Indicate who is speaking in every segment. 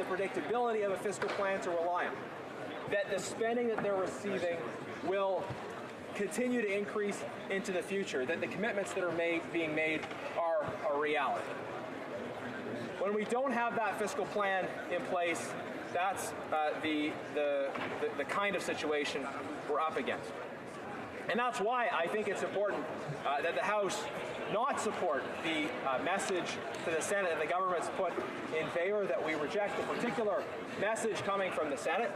Speaker 1: the predictability of a fiscal plan to rely on. That the spending that they're receiving will continue to increase into the future, that the commitments that are being made are a reality. When we don't have that fiscal plan in place, that's the kind of situation we're up against. And that's why I think it's important that the House not support the message to the Senate that the government's put in favor, that we reject a particular message coming from the Senate,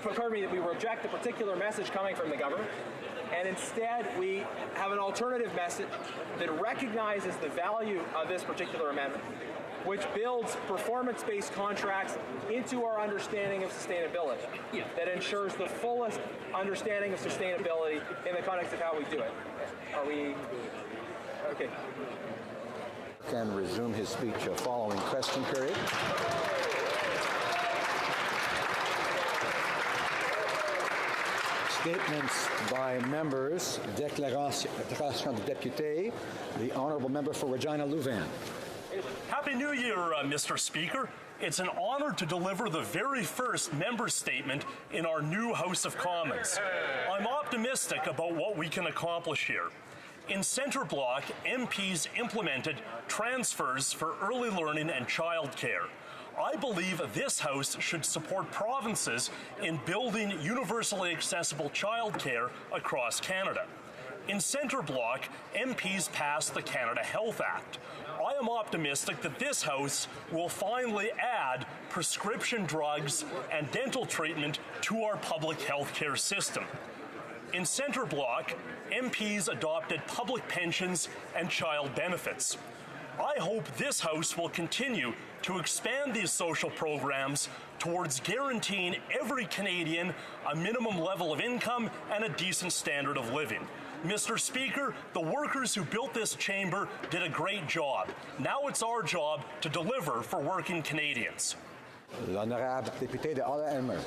Speaker 1: pardon me, that we reject a particular message coming from the government, and instead we have an alternative message that recognizes the value of this particular amendment, which builds performance-based contracts into our understanding of sustainability, that ensures the fullest understanding of sustainability in the context of how we do it. Are we... Okay.
Speaker 2: Can resume his speech following question period. Statements by members. Déclaration de député. The honourable member for Regina Louvain.
Speaker 3: Happy New Year, Mr. Speaker. It's an honor to deliver the very first member statement in our new House of Commons. I'm optimistic about what we can accomplish here. In Centre Block, MPs implemented transfers for early learning and childcare. I believe this House should support provinces in building universally accessible childcare across Canada. In Centre Block, MPs passed the Canada Health Act. I am optimistic that this House will finally add prescription drugs and dental treatment to our public health care system. In Centre Block, MPs adopted public pensions and child benefits. I hope this House will continue to expand these social programs towards guaranteeing every Canadian a minimum level of income and a decent standard of living. Mr. Speaker, the workers who built this chamber did a great job. Now it's our job to deliver for working Canadians.
Speaker 2: L'honorable député de Hull-Elmer.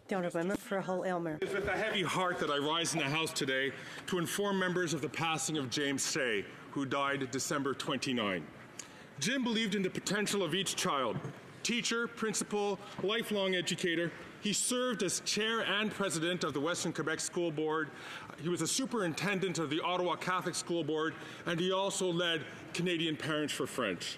Speaker 4: The honourable member for Hull-Elmer.
Speaker 5: It is with a heavy heart that I rise in the House today to inform members of the passing of James Say, who died December 29. Jim believed in the potential of each child. Teacher, principal, lifelong educator, he served as chair and president of the Western Quebec School Board. He was a superintendent of the Ottawa Catholic School Board, and he also led Canadian Parents for French.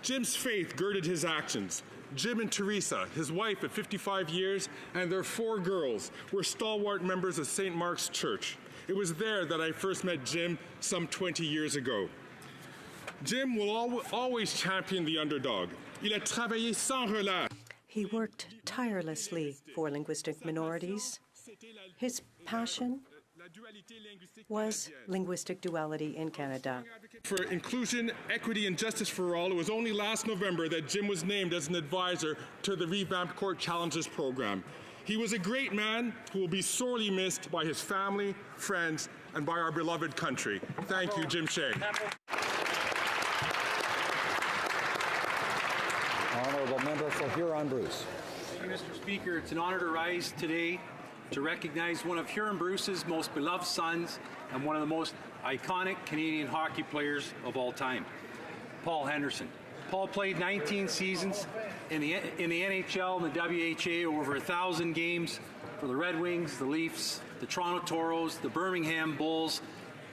Speaker 5: Jim's faith girded his actions. Jim and Teresa, his wife at 55 years, and their 4 girls were stalwart members of St. Mark's Church. It was there that I first met Jim some 20 years ago. Jim will always champion the underdog. Il a travaillé sans relâche.
Speaker 4: He worked tirelessly for linguistic minorities. His passion was linguistic duality in Canada.
Speaker 5: For inclusion, equity, and justice for all, it was only last November that Jim was named as an advisor to the revamped Court Challenges program. He was a great man who will be sorely missed by his family, friends, and by our beloved country. Thank you, Jim Shea.
Speaker 2: Honourable member for Huron-Bruce.
Speaker 6: Thank you, Mr. Speaker. It's an honour to rise today to recognize one of Huron-Bruce's most beloved sons and one of the most iconic Canadian hockey players of all time, Paul Henderson. Paul played 19 seasons in the NHL and the WHA, over 1,000 games for the Red Wings, the Leafs, the Toronto Toros, the Birmingham Bulls,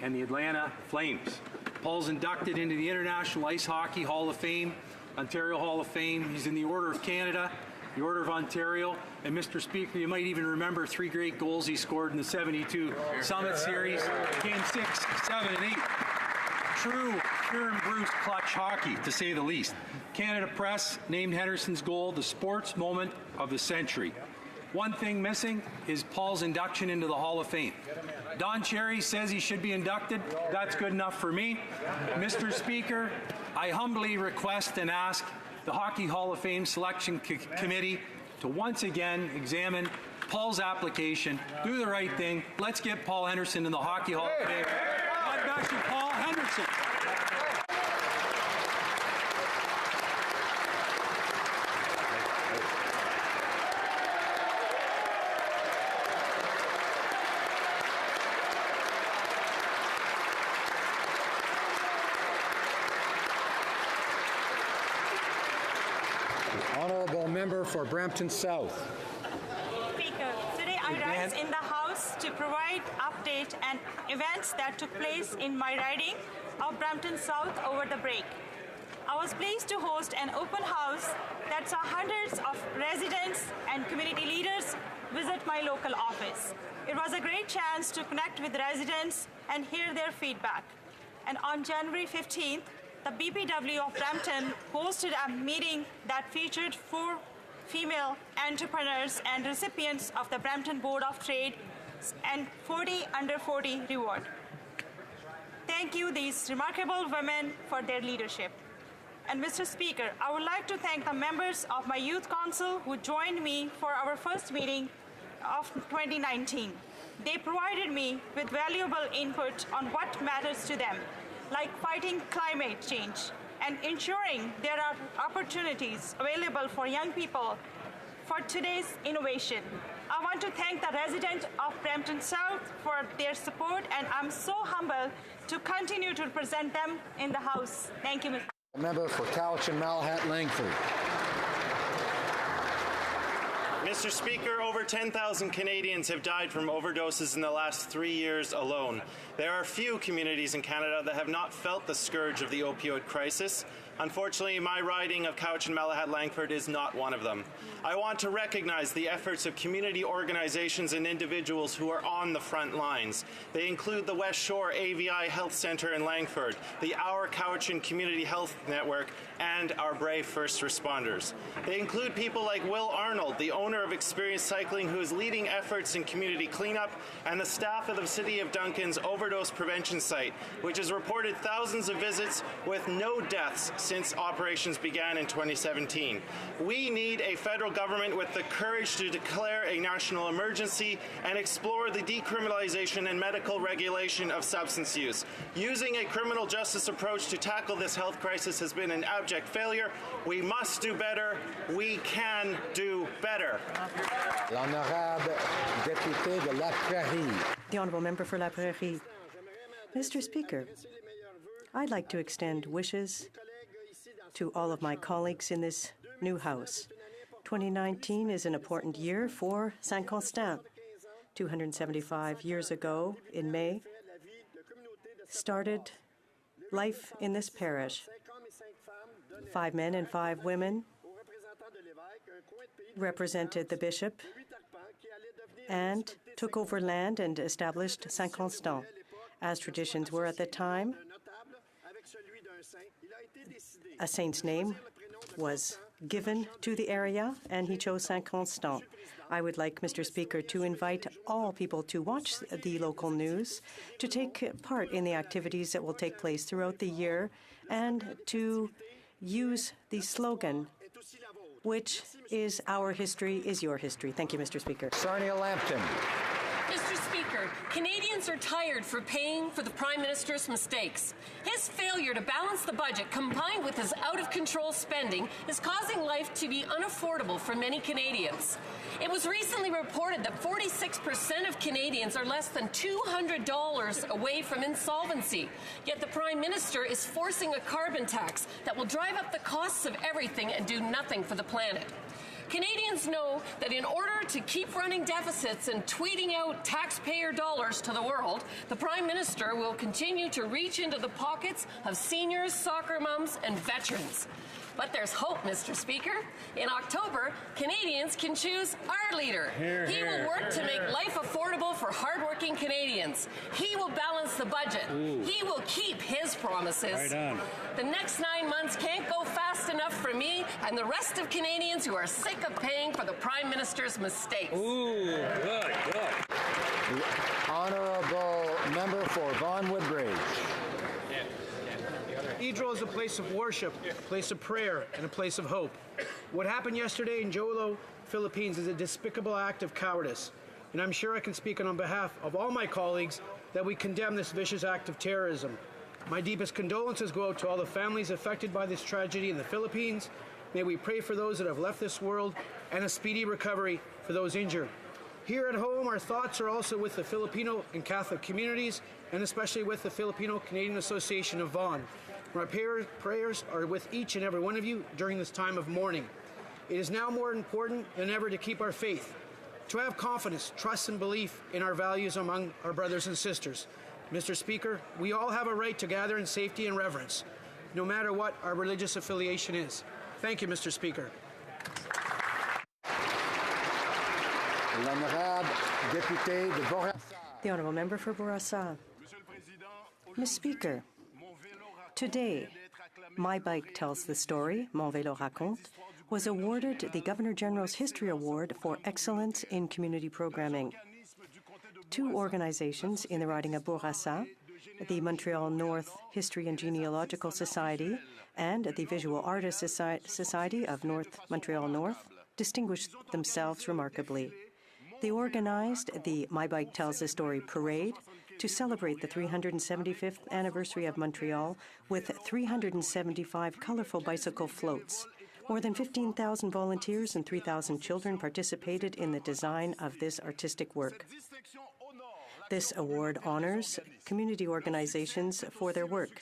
Speaker 6: and the Atlanta Flames. Paul's inducted into the International Ice Hockey Hall of Fame, Ontario Hall of Fame. He's in the Order of Canada, the Order of Ontario, and Mr. Speaker, you might even remember 3 great goals he scored in the 72 Summit Series, Game 6, 7, and 8. True Huron-Bruce clutch hockey, to say the least. Canada Press named Henderson's goal the sports moment of the century. One thing missing is Paul's induction into the Hall of Fame. Don Cherry says he should be inducted. That's good enough for me. Mr. Speaker, I humbly request and ask the Hockey Hall of Fame Selection Committee to once again examine Paul's application, do the right thing. Let's get Paul Henderson in the Hockey Hall of Fame. God bless you, Paul Henderson.
Speaker 2: Honourable member for Brampton South.
Speaker 7: Speaker, today I rise in the House to provide update and events that took place in my riding of Brampton South over the break. I was pleased to host an open house that saw hundreds of residents and community leaders visit my local office. It was a great chance to connect with residents and hear their feedback. And on January 15th, the BPW of Brampton hosted a meeting that featured 4 female entrepreneurs and recipients of the Brampton Board of Trade and 40 under 40 reward. Thank you, these remarkable women, for their leadership. And Mr. Speaker, I would like to thank the members of my youth council who joined me for our first meeting of 2019. They provided me with valuable input on what matters to them, like fighting climate change and ensuring there are opportunities available for young people for today's innovation. I want to thank the residents of Brampton South for their support, and I'm so humbled to continue to represent them in the House. Thank you, Mr.
Speaker 2: Member for Cowichan, Malahat, Langford.
Speaker 8: Mr. Speaker, over 10,000 Canadians have died from overdoses in the last 3 years alone. There are few communities in Canada that have not felt the scourge of the opioid crisis. Unfortunately, my riding of Cowichan, Malahat, Langford is not one of them. I want to recognize the efforts of community organizations and individuals who are on the front lines. They include the West Shore AVI Health Centre in Langford, the Our Cowichan Community Health Network, and our brave first responders. They include people like Will Arnold, the owner of Experience Cycling, who is leading efforts in community cleanup, and the staff of the City of Duncan's overdose prevention site, which has reported thousands of visits with no deaths since operations began in 2017. We need a federal government with the courage to declare a national emergency and explore the decriminalization and medical regulation of substance use. Using a criminal justice approach to tackle this health crisis has been an abject failure. We must do better. We can do better.
Speaker 2: L'honorable député de La Prairie.
Speaker 4: The Honourable Member for La Prairie. Mr. Speaker, I'd like to extend wishes to all of my colleagues in this new House. 2019 is an important year for Saint-Constant. 275 years ago, in May, started life in this parish. 5 men and 5 women represented the bishop and took over land and established Saint-Constant. As traditions were at the time, a saint's name was given to the area, and he chose Saint-Constant. I would like, Mr. Speaker, to invite all people to watch the local news, to take part in the activities that will take place throughout the year, and to use the slogan, which is "Our history is your history." Thank you, Mr. Speaker.
Speaker 2: Sarnia Lambton.
Speaker 9: Mr. Speaker, Canadians are tired for paying for the Prime Minister's mistakes. His failure to balance the budget, combined with his out-of-control spending, is causing life to be unaffordable for many Canadians. It was recently reported that 46% of Canadians are less than $200 away from insolvency. Yet the Prime Minister is forcing a carbon tax that will drive up the costs of everything and do nothing for the planet. Canadians know that in order to keep running deficits and tweeting out taxpayer dollars to the world, the Prime Minister will continue to reach into the pockets of seniors, soccer moms, and veterans. But there's hope, Mr. Speaker. In October, Canadians can choose our leader. He will work to make life affordable for hardworking Canadians. He will balance the budget. He will keep his promises.
Speaker 10: Right on.
Speaker 9: The next 9 months can't go fast enough for me and the rest of Canadians who are sick of paying for the Prime Minister's mistakes.
Speaker 10: Ooh, good.
Speaker 2: The Honourable Member for Vaughan Woodbridge.
Speaker 11: Cathedral is a place of worship, a place of prayer, and a place of hope. What happened yesterday in Jolo, Philippines is a despicable act of cowardice, and I'm sure I can speak on behalf of all my colleagues that we condemn this vicious act of terrorism. My deepest condolences go out to all the families affected by this tragedy in the Philippines. May we pray for those that have left this world and a speedy recovery for those injured. Here at home, our thoughts are also with the Filipino and Catholic communities, and especially with the Filipino-Canadian Association of Vaughan. My prayers are with each and every one of you during this time of mourning. It is now more important than ever to keep our faith, to have confidence, trust, and belief in our values among our brothers and sisters. Mr. Speaker, we all have a right to gather in safety and reverence, no matter what our religious affiliation is. Thank you, Mr. Speaker.
Speaker 2: L'honorable député de Bourassa.
Speaker 4: The Honourable Member for Bourassa. Ms. Speaker, today, My Bike Tells the Story, Mon Vélo Raconte, was awarded the Governor-General's History Award for Excellence in Community Programming. Two organizations in the riding of Bourassa, the Montreal North History and Genealogical Society and the Visual Artists Society of North Montreal North, distinguished themselves remarkably. They organized the My Bike Tells the Story parade to celebrate the 375th anniversary of Montreal with 375 colorful bicycle floats. More than 15,000 volunteers and 3,000 children participated in the design of this artistic work. This award honors community organizations for their work.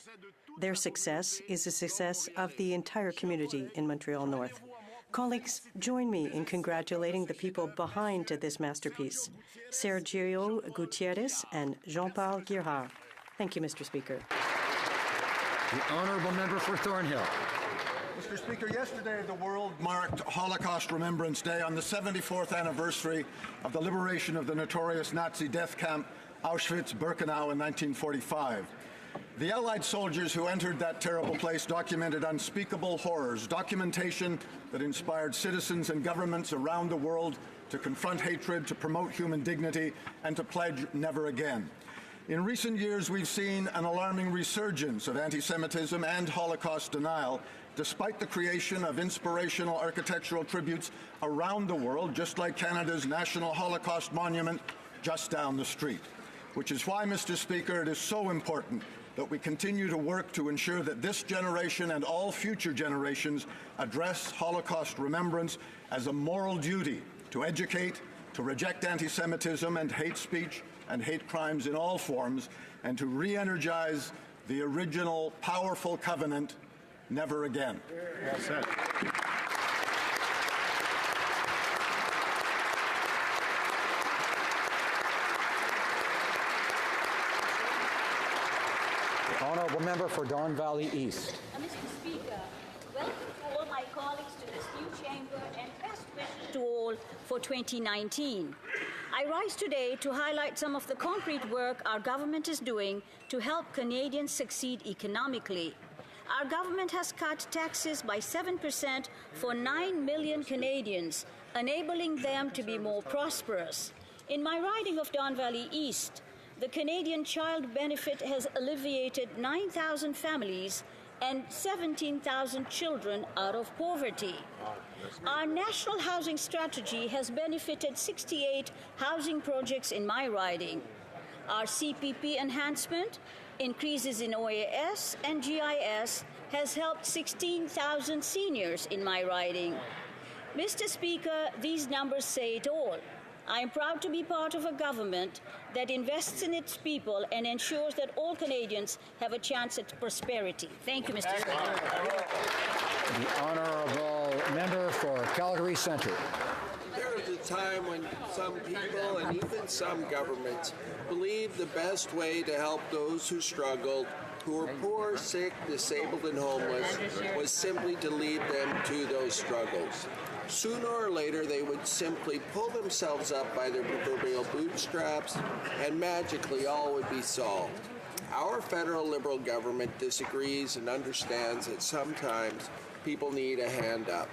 Speaker 4: Their success is the success of the entire community in Montreal North. Colleagues, join me in congratulating the people behind this masterpiece, Sergio Gutierrez and Jean-Paul Girard. Thank you, Mr. Speaker.
Speaker 2: The Honourable Member for Thornhill.
Speaker 10: Mr. Speaker, yesterday the world marked Holocaust Remembrance Day on the 74th anniversary of the liberation of the notorious Nazi death camp Auschwitz-Birkenau in 1945. The Allied soldiers who entered that terrible place documented unspeakable horrors, documentation that inspired citizens and governments around the world to confront hatred, to promote human dignity, and to pledge never again. In recent years, we've seen an alarming resurgence of anti-Semitism and Holocaust denial, despite the creation of inspirational architectural tributes around the world, just like Canada's National Holocaust Monument just down the street. Which is why, Mr. Speaker, it is so important that we continue to work to ensure that this generation and all future generations address Holocaust remembrance as a moral duty to educate, to reject anti-Semitism and hate speech and hate crimes in all forms, and to re-energize the original powerful covenant, never again.
Speaker 5: Well said.
Speaker 2: Honourable Member for Don Valley East.
Speaker 12: Mr. Speaker, welcome to all my colleagues to this new chamber and best wishes to all for 2019. I rise today to highlight some of the concrete work our government is doing to help Canadians succeed economically. Our government has cut taxes by 7% for 9 million Canadians, enabling them to be more prosperous. In my riding of Don Valley East, the Canadian Child Benefit has alleviated 9,000 families and 17,000 children out of poverty. Our national housing strategy has benefited 68 housing projects in my riding. Our CPP enhancement, increases in OAS and GIS, has helped 16,000 seniors in my riding. Mr. Speaker, these numbers say it all. I am proud to be part of a government that invests in its people and ensures that all Canadians have a chance at prosperity. Thank you, Mr. Speaker.
Speaker 2: The Honourable Member for Calgary Centre.
Speaker 13: There was a time when some people and even some governments believed the best way to help those who struggled, who were poor, sick, disabled, and homeless, was simply to lead them to those struggles. Sooner or later, they would simply pull themselves up by their proverbial bootstraps, and magically all would be solved. Our federal Liberal government disagrees and understands that sometimes people need a hand up.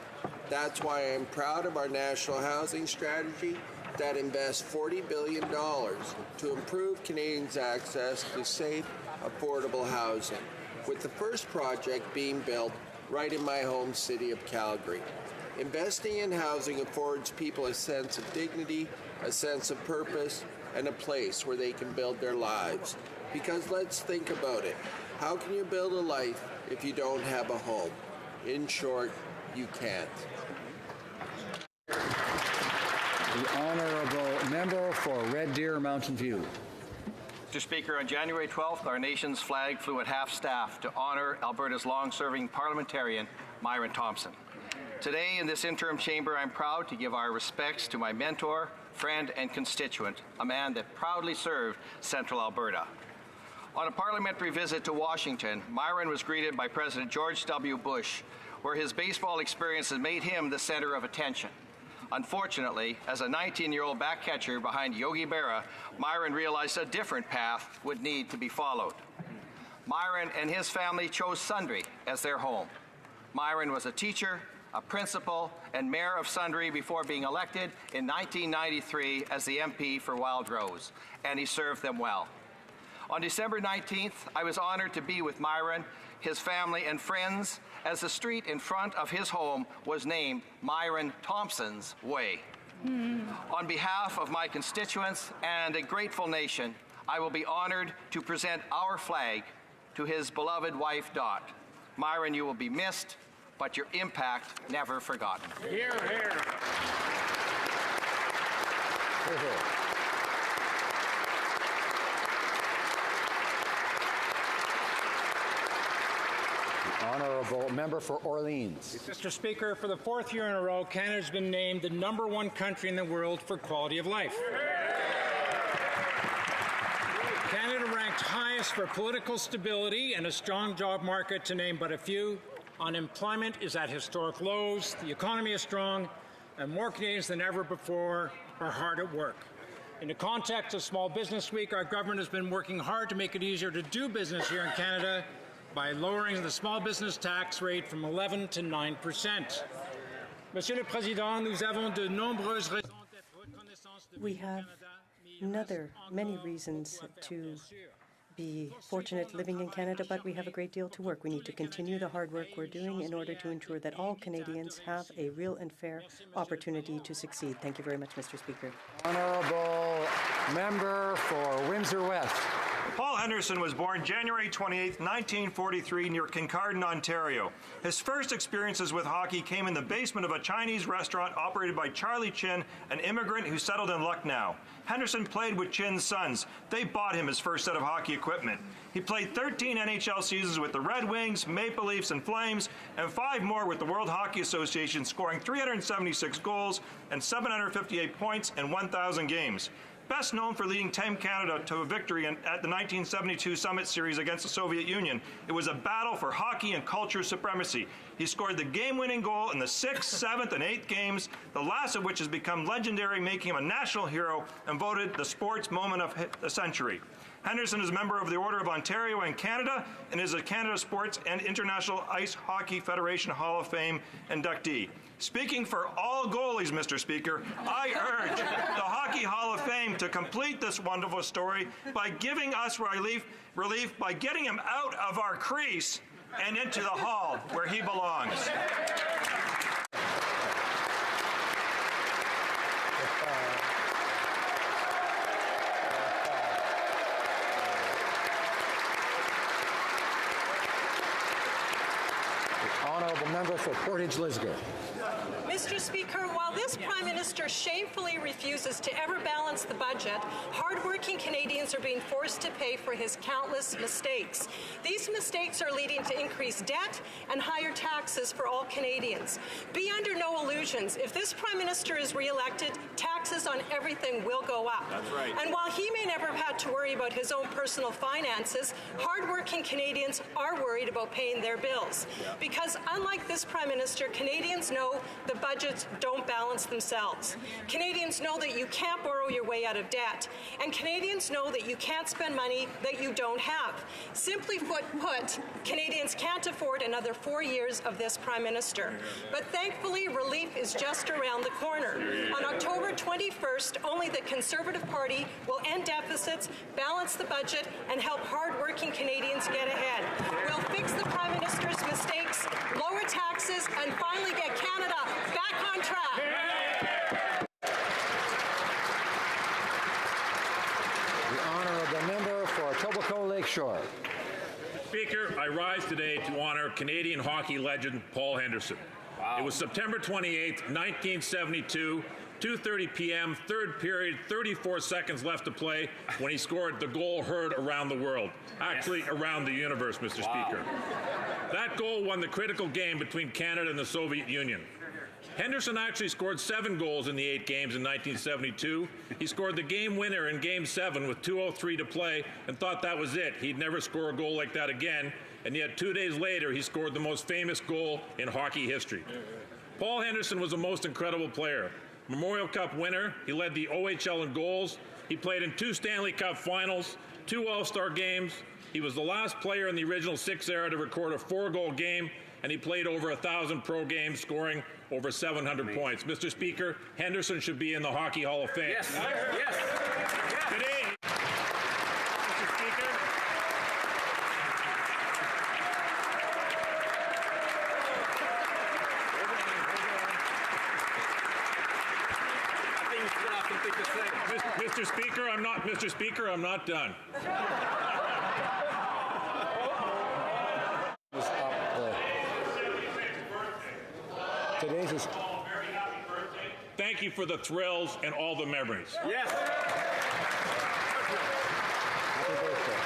Speaker 13: That's why I'm proud of our national housing strategy that invests $40 billion to improve Canadians' access to safe, affordable housing, with the first project being built right in my home city of Calgary. Investing in housing affords people a sense of dignity, a sense of purpose, and a place where they can build their lives. Because let's think about it. How can you build a life if you don't have a home? In short, you can't.
Speaker 2: The Honourable Member for Red Deer Mountain View.
Speaker 14: Mr. Speaker, on January 12th, our nation's flag flew at half-staff to honour Alberta's long-serving parliamentarian, Myron Thompson. Today, in this interim chamber, I'm proud to give our respects to my mentor, friend, and constituent, a man that proudly served Central Alberta. On a parliamentary visit to Washington, Myron was greeted by President George W. Bush, where his baseball experience has made him the center of attention. Unfortunately, as a 19-year-old back catcher behind Yogi Berra, Myron realized a different path would need to be followed. Myron and his family chose Sundre as their home. Myron was a teacher, a principal, and mayor of Sundre before being elected in 1993 as the MP for Wild Rose, and he served them well. On December 19th, I was honored to be with Myron, his family, and friends as the street in front of his home was named Myron Thompson's Way. On behalf of my constituents and a grateful nation, I will be honored to present our flag to his beloved wife, Dot. Myron, you will be missed, but your impact never forgotten.
Speaker 15: Hear, hear.
Speaker 2: Hear, hear. Honourable member for Orleans.
Speaker 15: Mr. Speaker, for the fourth year in a row, Canada's been named the #1 country in the world for quality of life. Canada ranked highest for political stability and a strong job market, to name but a few. Unemployment is at historic lows, the economy is strong, and more Canadians than ever before are hard at work. In the context of Small Business Week, our government has been working hard to make it easier to do business here in Canada by lowering the small business tax rate from 11% to 9%. Monsieur le Président, nous avons de nombreuses raisons d'être reconnaissants de vivre au Canada.
Speaker 4: Many reasons to be fortunate living in Canada, but we have a great deal to work. We need to continue the hard work we're doing in order to ensure that all Canadians have a real and fair opportunity to succeed. Thank you very much, Mr. Speaker.
Speaker 2: Honourable member for Windsor West.
Speaker 16: Paul Henderson was born January 28, 1943, near Kincardine, Ontario. His first experiences with hockey came in the basement of a Chinese restaurant operated by Charlie Chin, an immigrant who settled in Lucknow. Henderson played with Chin's sons. They bought him his first set of hockey equipment. He played 13 NHL seasons with the Red Wings, Maple Leafs, and Flames, and 5 more with the World Hockey Association, scoring 376 goals and 758 points in 1,000 games. Best known for leading Team Canada to a victory at the 1972 Summit Series against the Soviet Union, it was a battle for hockey and culture supremacy. He scored the game-winning goal in the 6th, 7th, and 8th games, the last of which has become legendary, making him a national hero and voted the sports moment of the century. Henderson is a member of the Order of Ontario and Canada and is a Canada Sports and International Ice Hockey Federation Hall of Fame inductee. Speaking for all goalies, Mr. Speaker, I urge the Hockey Hall of Fame to complete this wonderful story by giving us relief by getting him out of our crease and into the hall where he belongs.
Speaker 2: Honourable member for Portage Lisgar.
Speaker 17: Mr. Speaker, while this Prime Minister shamefully refuses to ever balance the budget, hardworking Canadians are being forced to pay for his countless mistakes. These mistakes are leading to increased debt and higher taxes for all Canadians. Be under no illusions. If this Prime Minister is re-elected, taxes on everything will go up.
Speaker 16: That's right.
Speaker 17: And while he may never have had to worry about his own personal finances, hardworking Canadians are worried about paying their bills. Because unlike this Prime Minister, Canadians know the budgets don't balance themselves. Canadians know that you can't borrow your way out of debt. And Canadians know that you can't spend money that you don't have. Simply put, Canadians can't afford another 4 years of this Prime Minister. But thankfully, relief is just around the corner. On October 21st, only the Conservative Party will end deficits, balance the budget, and help hardworking Canadians get ahead. We'll fix the Prime Minister's mistakes, lower taxes, and finally get Canada back on track.
Speaker 2: The honourable member for Etobicoke Lakeshore.
Speaker 18: Speaker, I rise today to honor Canadian hockey legend Paul Henderson. It was September 28, 1972, 2:30 p.m., third period, 34 seconds left to play, when he scored the goal heard around the world. Actually, around the universe, Mr. Speaker. That goal won the critical game between Canada and the Soviet Union. Henderson actually scored 7 goals in the 8 games in 1972. He scored the game winner in Game 7 with 2:03 to play and thought that was it. He'd never score a goal like that again. And yet 2 days later, he scored the most famous goal in hockey history. Paul Henderson was a most incredible player. Memorial Cup winner, he led the OHL in goals. He played in 2 Stanley Cup finals, 2 All-Star games. He was the last player in the original 6 era to record a 4-goal game, and he played over 1,000 pro games, scoring over 700 points. Mr. Speaker, Henderson should be in the Hockey Hall of Fame.
Speaker 19: Yes. Yes.
Speaker 18: Today, Mr. Speaker, Mr. Speaker, I'm not done.
Speaker 2: Today's is.
Speaker 18: Thank you for the thrills and all the memories.
Speaker 19: Yes.
Speaker 2: Happy birthday.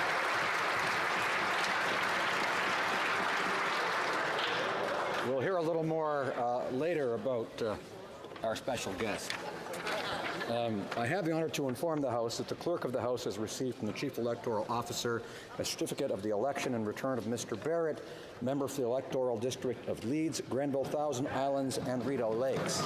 Speaker 2: We'll hear a little more later about our special guest. I have the honor to inform the House that the Clerk of the House has received from the Chief Electoral Officer a certificate of the election and return of Mr. Barrett, member for the Electoral District of Leeds, Grenville, Thousand Islands, and Rideau Lakes.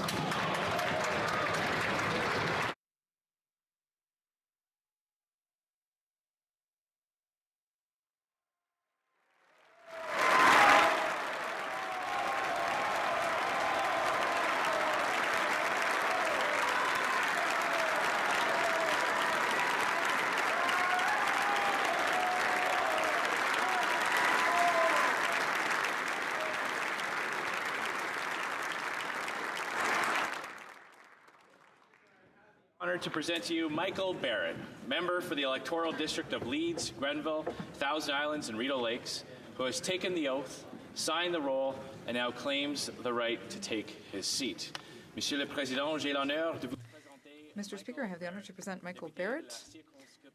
Speaker 20: Honored to present to you Michael Barrett, member for the Electoral District of Leeds, Grenville, Thousand Islands, and Rideau Lakes, who has taken the oath, signed the roll, and now claims the right to take his seat. Monsieur le Président, j'ai l'honneur de vous présenter...
Speaker 21: Mr. Speaker, I have the honor to present Michael Barrett,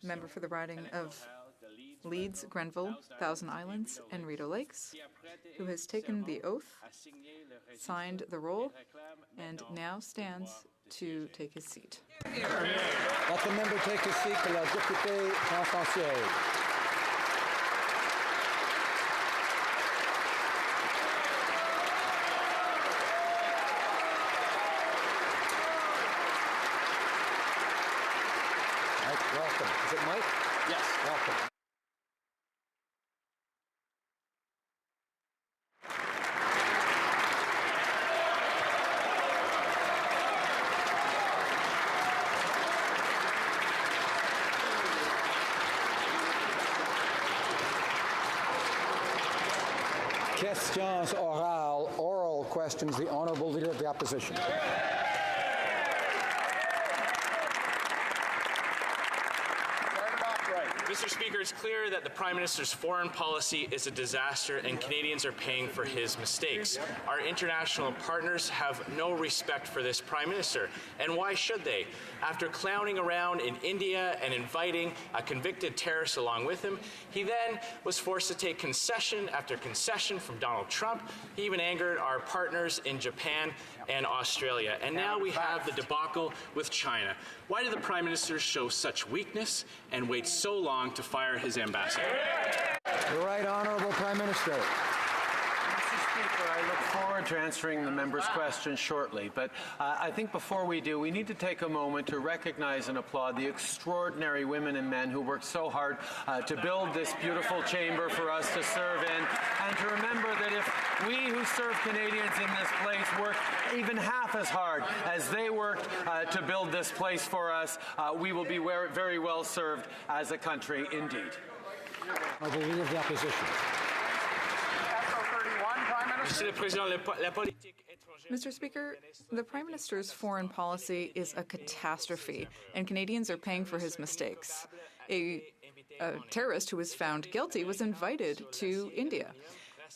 Speaker 21: member for the riding of Leeds, Grenville, Thousand Islands, and Rideau Lakes, who has taken the oath, signed the roll, and now stands to take his seat.
Speaker 2: Let the member take his seat to la députée Française. Mike, welcome. Is it Mike?
Speaker 20: Yes.
Speaker 2: Welcome. Questions orales, oral questions, the Honourable Leader of the Opposition.
Speaker 20: Mr. Speaker, it's clear that the Prime Minister's foreign policy is a disaster and Canadians are paying for his mistakes. Our international partners have no respect for this Prime Minister, and why should they? After clowning around in India and inviting a convicted terrorist along with him, he then was forced to take concession after concession from Donald Trump. He even angered our partners in Japan and Australia. And now we have the debacle with China. Why did the Prime Minister show such weakness and wait so long to fire his ambassador?
Speaker 2: The Right Honourable Prime Minister.
Speaker 22: Mr. Speaker, I look forward to answering the member's question shortly, but I think before we do, we need to take a moment to recognize and applaud the extraordinary women and men who worked so hard to build this beautiful chamber for us to serve in, and to remember that if we who serve Canadians in this place work even half as hard as they worked to build this place for us, we will be very well served as a country indeed.
Speaker 2: Honourable Leader of the Opposition.
Speaker 21: Mr. Speaker, the Prime Minister's foreign policy is a catastrophe, and Canadians are paying for his mistakes. A terrorist who was found guilty was invited to India.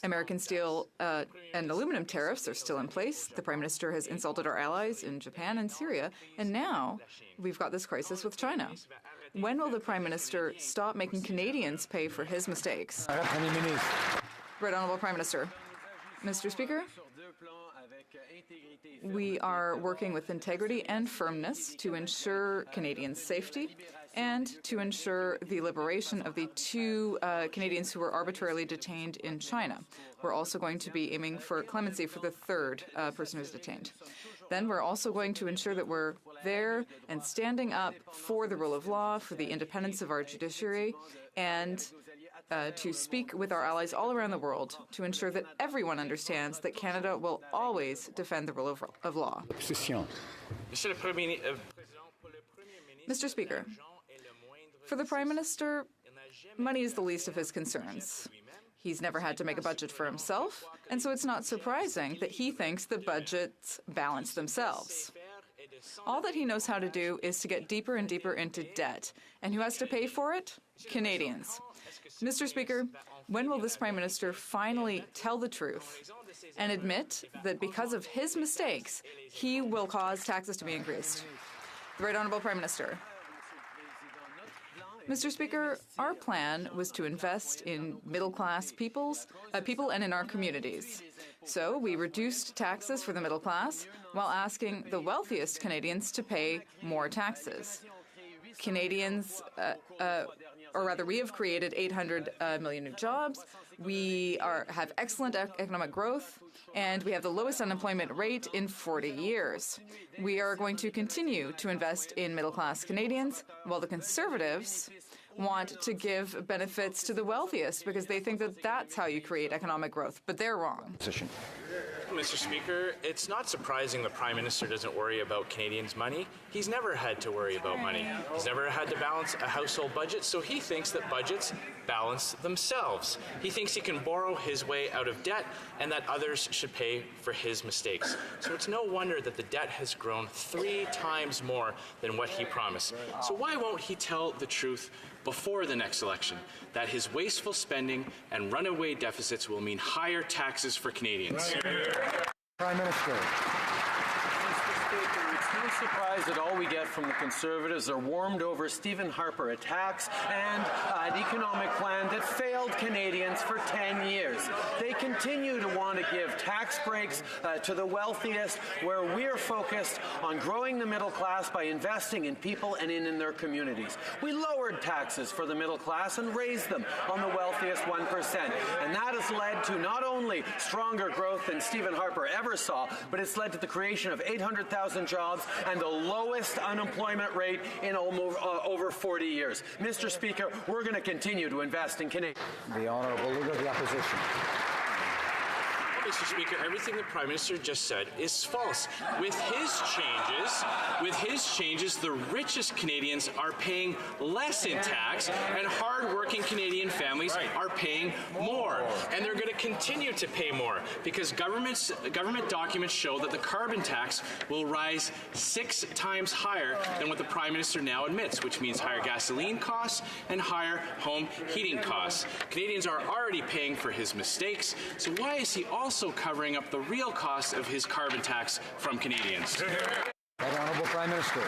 Speaker 21: American steel and aluminum tariffs are still in place. The Prime Minister has insulted our allies in Japan and Syria, and now we've got this crisis with China. When will the Prime Minister stop making Canadians pay for his mistakes? Right Honourable Prime Minister. Mr. Speaker, We are working with integrity and firmness to ensure Canadians' safety and to ensure the liberation of the two Canadians who were arbitrarily detained in China. We're also going to be aiming for clemency for the third person who's detained. Then we're also going to ensure that we're there and standing up for the rule of law, for the independence of our judiciary, and to speak with our allies all around the world to ensure that everyone understands that Canada will always defend the rule of law. Mr. Speaker, for the Prime Minister, money is the least of his concerns. He's never had to make a budget for himself, and so it's not surprising that he thinks the budgets balance themselves. All that he knows how to do is to get deeper and deeper into debt. And who has to pay for it? Canadians. Mr. Speaker, when will this Prime Minister finally tell the truth and admit that because of his mistakes, he will cause taxes to be increased? The Right Honourable Prime Minister. Mr. Speaker, our plan was to invest in middle-class people and in our communities. So we reduced taxes for the middle class while asking the wealthiest Canadians to pay more taxes. Canadians, or rather, we have created 800 million new jobs. We have excellent economic growth, and we have the lowest unemployment rate in 40 years. We are going to continue to invest in middle-class Canadians, while the Conservatives want to give benefits to the wealthiest because they think that that's how you create economic growth, but they're wrong.
Speaker 20: Mr. Speaker, it's not surprising the Prime Minister doesn't worry about Canadians' money. He's never had to worry about money. He's never had to balance a household budget, so he thinks that budgets balance themselves. He thinks he can borrow his way out of debt and that others should pay for his mistakes. So it's no wonder that the debt has grown 3 times more than what he promised. So why won't he tell the truth before the next election, that his wasteful spending and runaway deficits will mean higher taxes for Canadians?
Speaker 2: Prime Minister.
Speaker 22: Mr. Speaker, it's no surprise that all we get from the Conservatives are warmed-over Stephen Harper attacks and an economic plan that failed Canadians for 10 years. They continue to want to give tax breaks to the wealthiest, where we're focused on growing the middle class by investing in people and in their communities. We lowered taxes for the middle class and raised them on the wealthiest 1%. And that has led to not only stronger growth than Stephen Harper ever saw, but it's led to the creation of 800,000 jobs and the lowest unemployment rate in over 40 years. Mr. Speaker, we're going to continue to invest in Canada.
Speaker 2: The Honourable Leader of the Opposition.
Speaker 20: Mr. Speaker, everything the Prime Minister just said is false. With his changes, the richest Canadians are paying less in tax, and hard-working Canadian families are paying more. And they're going to continue to pay more because government documents show that the carbon tax will rise 6 times higher than what the Prime Minister now admits, which means higher gasoline costs and higher home heating costs. Canadians are already paying for his mistakes, so why is he also covering up the real cost of his carbon tax from Canadians?
Speaker 2: Right Honourable Prime Minister.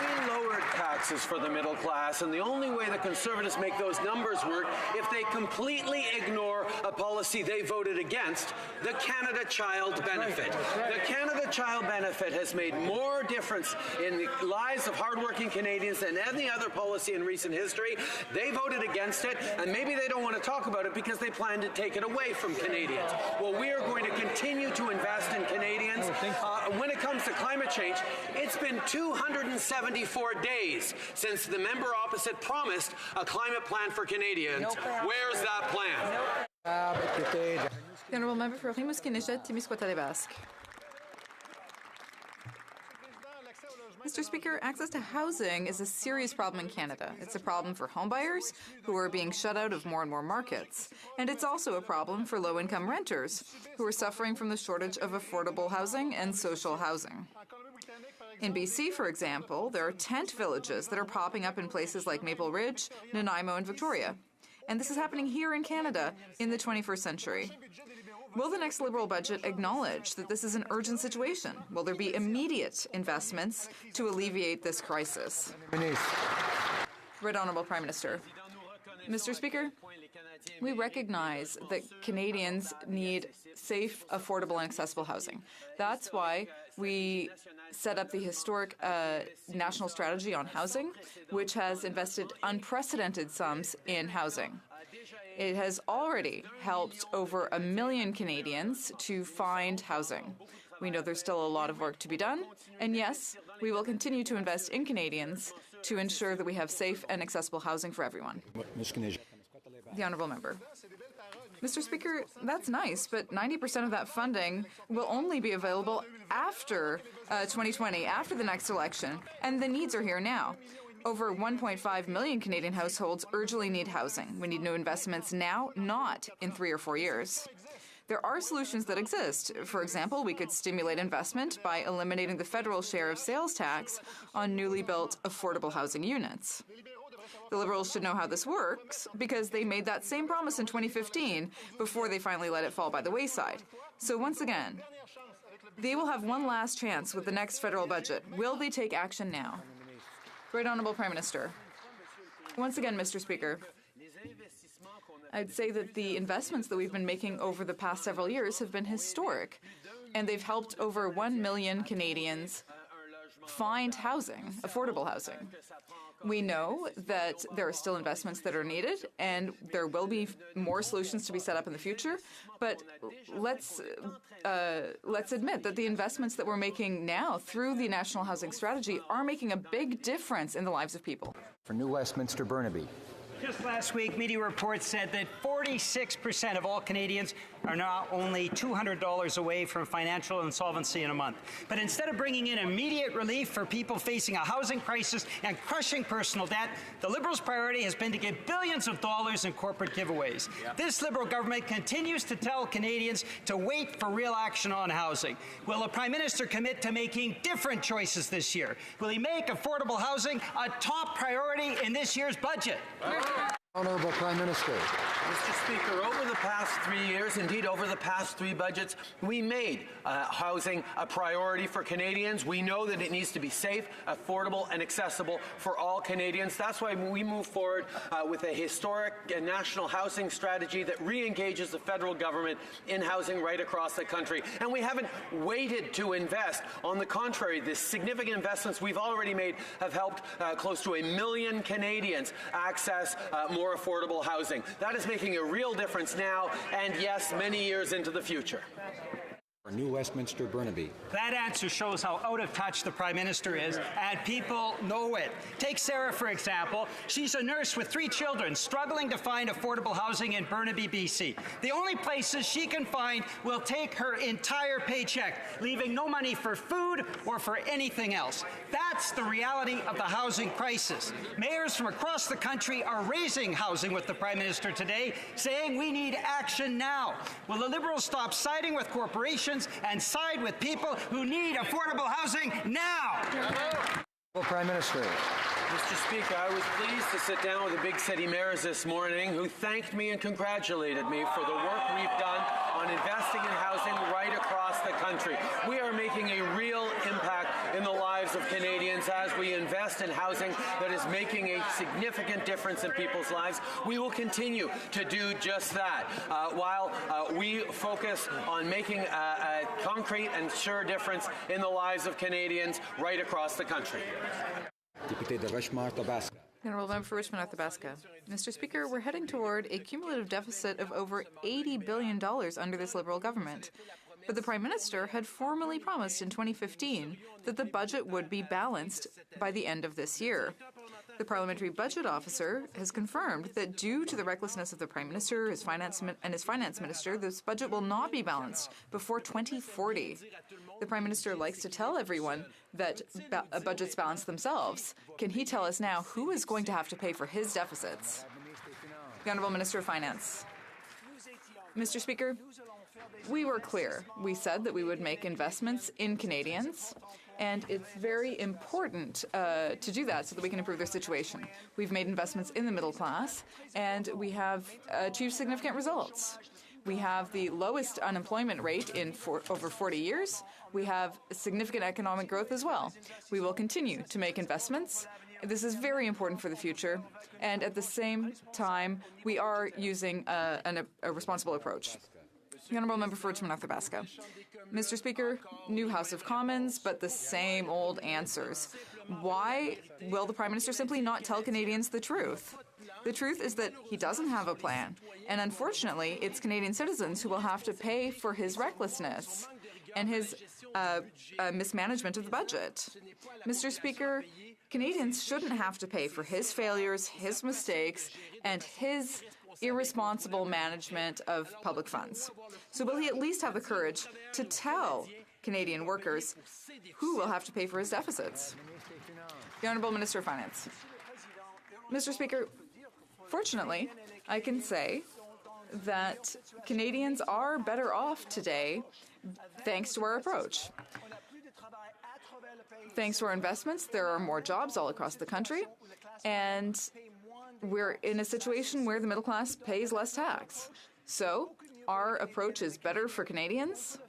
Speaker 22: We lowered taxes for the middle class, and the only way the Conservatives make those numbers work if they completely ignore a policy they voted against, the Canada Child Benefit. The Canada Child Benefit has made more difference in the lives of hardworking Canadians than any other policy in recent history. They voted against it, and maybe they don't want to talk about it because they plan to take it away from Canadians. Well, we are going to continue to invest in Canadians. When it comes to climate change, it's been 274 days since the member opposite promised a climate plan for Canadians. Where's that plan?
Speaker 21: The Honourable Member for Rimouski-Nejet-Témiscouata-les-Basques. Mr. Speaker, access to housing is a serious problem in Canada. It's a problem for homebuyers who are being shut out of more and more markets. And it's also a problem for low-income renters who are suffering from the shortage of affordable housing and social housing. In BC, for example, there are tent villages that are popping up in places like Maple Ridge, Nanaimo, and Victoria. And this is happening here in Canada in the 21st century. Will the next Liberal budget acknowledge that this is an urgent situation? Will there be immediate investments to alleviate this crisis? Right Honourable Prime Minister. Mr. Speaker, we recognize that Canadians need safe, affordable, and accessible housing. That's why we set up the historic national strategy on housing, which has invested unprecedented sums in housing. It has already helped over 1 million Canadians to find housing. We know there's still a lot of work to be done, and yes, we will continue to invest in Canadians to ensure that we have safe and accessible housing for everyone. The Honourable Member. Mr. Speaker, that's nice, but 90% of that funding will only be available after 2020, after the next election, and the needs are here now. Over 1.5 million Canadian households urgently need housing. We need new investments now, not in 3 or 4 years. There are solutions that exist. For example, we could stimulate investment by eliminating the federal share of sales tax on newly built affordable housing units. The Liberals should know how this works because they made that same promise in 2015 before they finally let it fall by the wayside. So once again, they will have one last chance with the next federal budget. Will they take action now? Right Honourable Prime Minister. Once again, Mr. Speaker, I'd say that the investments that we've been making over the past several years have been historic, and they've helped over 1 million Canadians find housing, affordable housing. We know that there are still investments that are needed, and there will be more solutions to be set up in the future, but let's admit that the investments that we're making now through the National Housing Strategy are making a big difference in the lives of people.
Speaker 2: For New Westminster, Burnaby.
Speaker 1: Just last week, media reports said that 46% of all Canadians are now only $200 away from financial insolvency in a month. But instead of bringing in immediate relief for people facing a housing crisis and crushing personal debt, the Liberals' priority has been to give billions of dollars in corporate giveaways. Yep. This Liberal government continues to tell Canadians to wait for real action on housing. Will the Prime Minister commit to making different choices this year? Will he make affordable housing a top priority in this year's budget?
Speaker 2: Honourable Prime Minister.
Speaker 22: Mr. Speaker, over the past 3 years, indeed over the past 3 budgets, we made housing a priority for Canadians. We know that it needs to be safe, affordable, and accessible for all Canadians. That's why we move forward with a historic national housing strategy that re-engages the federal government in housing right across the country. And we haven't waited to invest. On the contrary, the significant investments we've already made have helped close to 1 million Canadians access more affordable housing. That is making a real difference now and, yes, many years into the future.
Speaker 2: For New Westminster, Burnaby.
Speaker 1: That answer shows how out of touch the Prime Minister is, and people know it. Take Sarah, for example. She's a nurse with 3 children struggling to find affordable housing in Burnaby, BC. The only places she can find will take her entire paycheck, leaving no money for food or for anything else. That's the reality of the housing crisis. Mayors from across the country are raising housing with the Prime Minister today, saying we need action now. Will the Liberals stop siding with corporations and side with people who need affordable housing now?
Speaker 2: Prime Minister.
Speaker 22: Mr. Speaker, I was pleased to sit down with the big city mayors this morning who thanked me and congratulated me for the work we've done on investing in housing right across the country. We are making a real impact in the lives of Canadians as we invest in housing that is making a significant difference in people's lives. We will continue to do just that while we focus on making a concrete and sure difference in the lives of Canadians right across the country.
Speaker 2: Député de Richmond-Tabasco.
Speaker 21: Honourable Member for Richmond-Tabasco. Mr. Speaker, we're heading toward a cumulative deficit of over $80 billion under this Liberal government. But the Prime Minister had formally promised in 2015 that the budget would be balanced by the end of this year. The Parliamentary Budget Officer has confirmed that due to the recklessness of the Prime Minister his Finance Minister, this budget will not be balanced before 2040. The Prime Minister likes to tell everyone that budgets balance themselves. Can he tell us now who is going to have to pay for his deficits? The Honourable Minister of Finance. Mr. Speaker, we were clear. We said that we would make investments in Canadians, and it's very important to do that so that we can improve their situation. We've made investments in the middle class, and we have achieved significant results. We have the lowest unemployment rate in over 40 years. We have significant economic growth as well. We will continue to make investments. This is very important for the future. And at the same time, we are using a responsible approach. The Honourable Member for Richmond-Athabasca. Mr. Speaker, new House of Commons, but the same old answers. Why will the Prime Minister simply not tell Canadians the truth? The truth is that he doesn't have a plan, and unfortunately, it's Canadian citizens who will have to pay for his recklessness and his mismanagement of the budget. Mr. Speaker, Canadians shouldn't have to pay for his failures, his mistakes, and his irresponsible management of public funds. So will he at least have the courage to tell Canadian workers who will have to pay for his deficits? The Honourable Minister of Finance. Mr. Speaker, fortunately, I can say that Canadians are better off today thanks to our approach. Thanks to our investments, there are more jobs all across the country, and we're in a situation where the middle class pays less tax. So our approach is better for Canadians,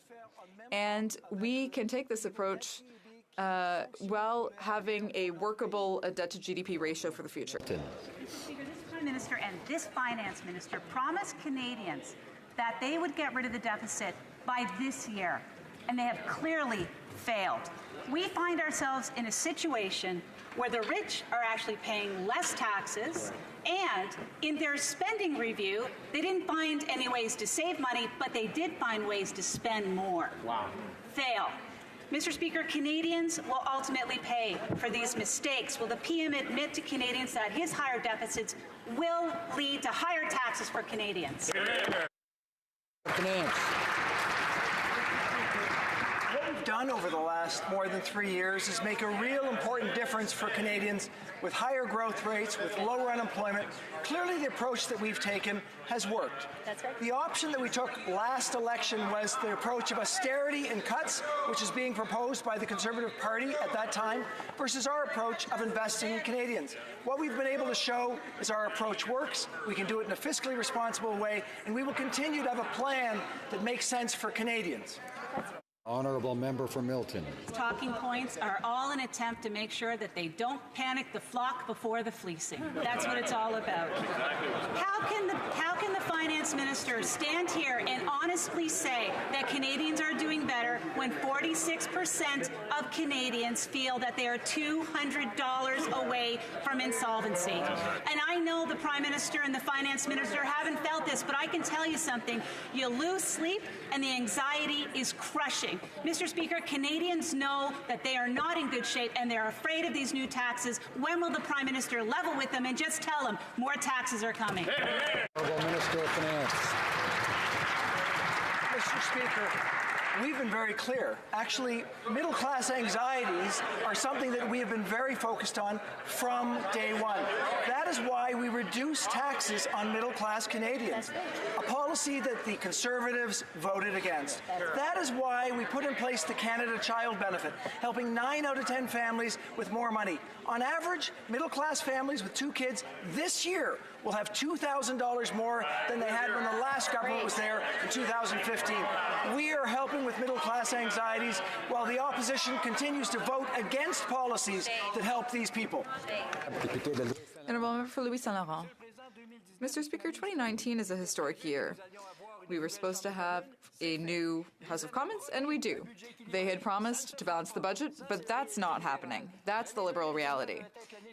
Speaker 21: and we can take this approach while having a workable debt-to-GDP ratio for the future.
Speaker 3: Speaker, this Prime Minister and this Finance Minister promised Canadians that they would get rid of the deficit by this year, and they have clearly failed. We find ourselves in a situation where the rich are actually paying less taxes, and in their spending review, they didn't find any ways to save money, but they did find ways to spend more. Wow. Fail. Mr. Speaker, Canadians will ultimately pay for these mistakes. Will the PM admit to Canadians that his higher deficits will lead to higher taxes for Canadians?
Speaker 2: Finance.
Speaker 19: What we've done over the last more than 3 years is make a real important difference for Canadians with higher growth rates, with lower unemployment. Clearly, the approach that we've taken has worked. That's right. The option that we took last election was the approach of austerity and cuts, which is being proposed by the Conservative Party at that time, versus our approach of investing in Canadians. What we've been able to show is our approach works, we can do it in a fiscally responsible way, and we will continue to have a plan that makes sense for Canadians.
Speaker 2: Honourable Member for Milton.
Speaker 3: Talking points are all an attempt to make sure that they don't panic the flock before the fleecing. That's what it's all about. How can the Finance Minister stand here and honestly say that Canadians are doing better when 46% of Canadians feel that they are $200 away from insolvency? And I know the Prime Minister and the Finance Minister haven't felt this, but I can tell you something. You lose sleep and the anxiety is crushing. Mr. Speaker, Canadians know that they are not in good shape and they're afraid of these new taxes. When will the Prime Minister level with them and just tell them more taxes are coming?
Speaker 2: Honourable Minister of Finance.
Speaker 19: Mr. Speaker, we've been very clear. Actually, middle-class anxieties are something that we have been very focused on from day one. That is why we reduce taxes on middle-class Canadians, a policy that the Conservatives voted against. That is why we put in place the Canada Child Benefit, helping 9 out of 10 families with more money. On average, middle-class families with 2 kids this year will have $2,000 more than they had when the last government was there in 2015. We are helping with middle-class anxieties while the opposition continues to vote against policies that help these people.
Speaker 21: Honourable Member for Louis Saint Laurent. Mr. Speaker, 2019 is a historic year. We were supposed to have a new House of Commons, and we do. They had promised to balance the budget, but that's not happening. That's the Liberal reality.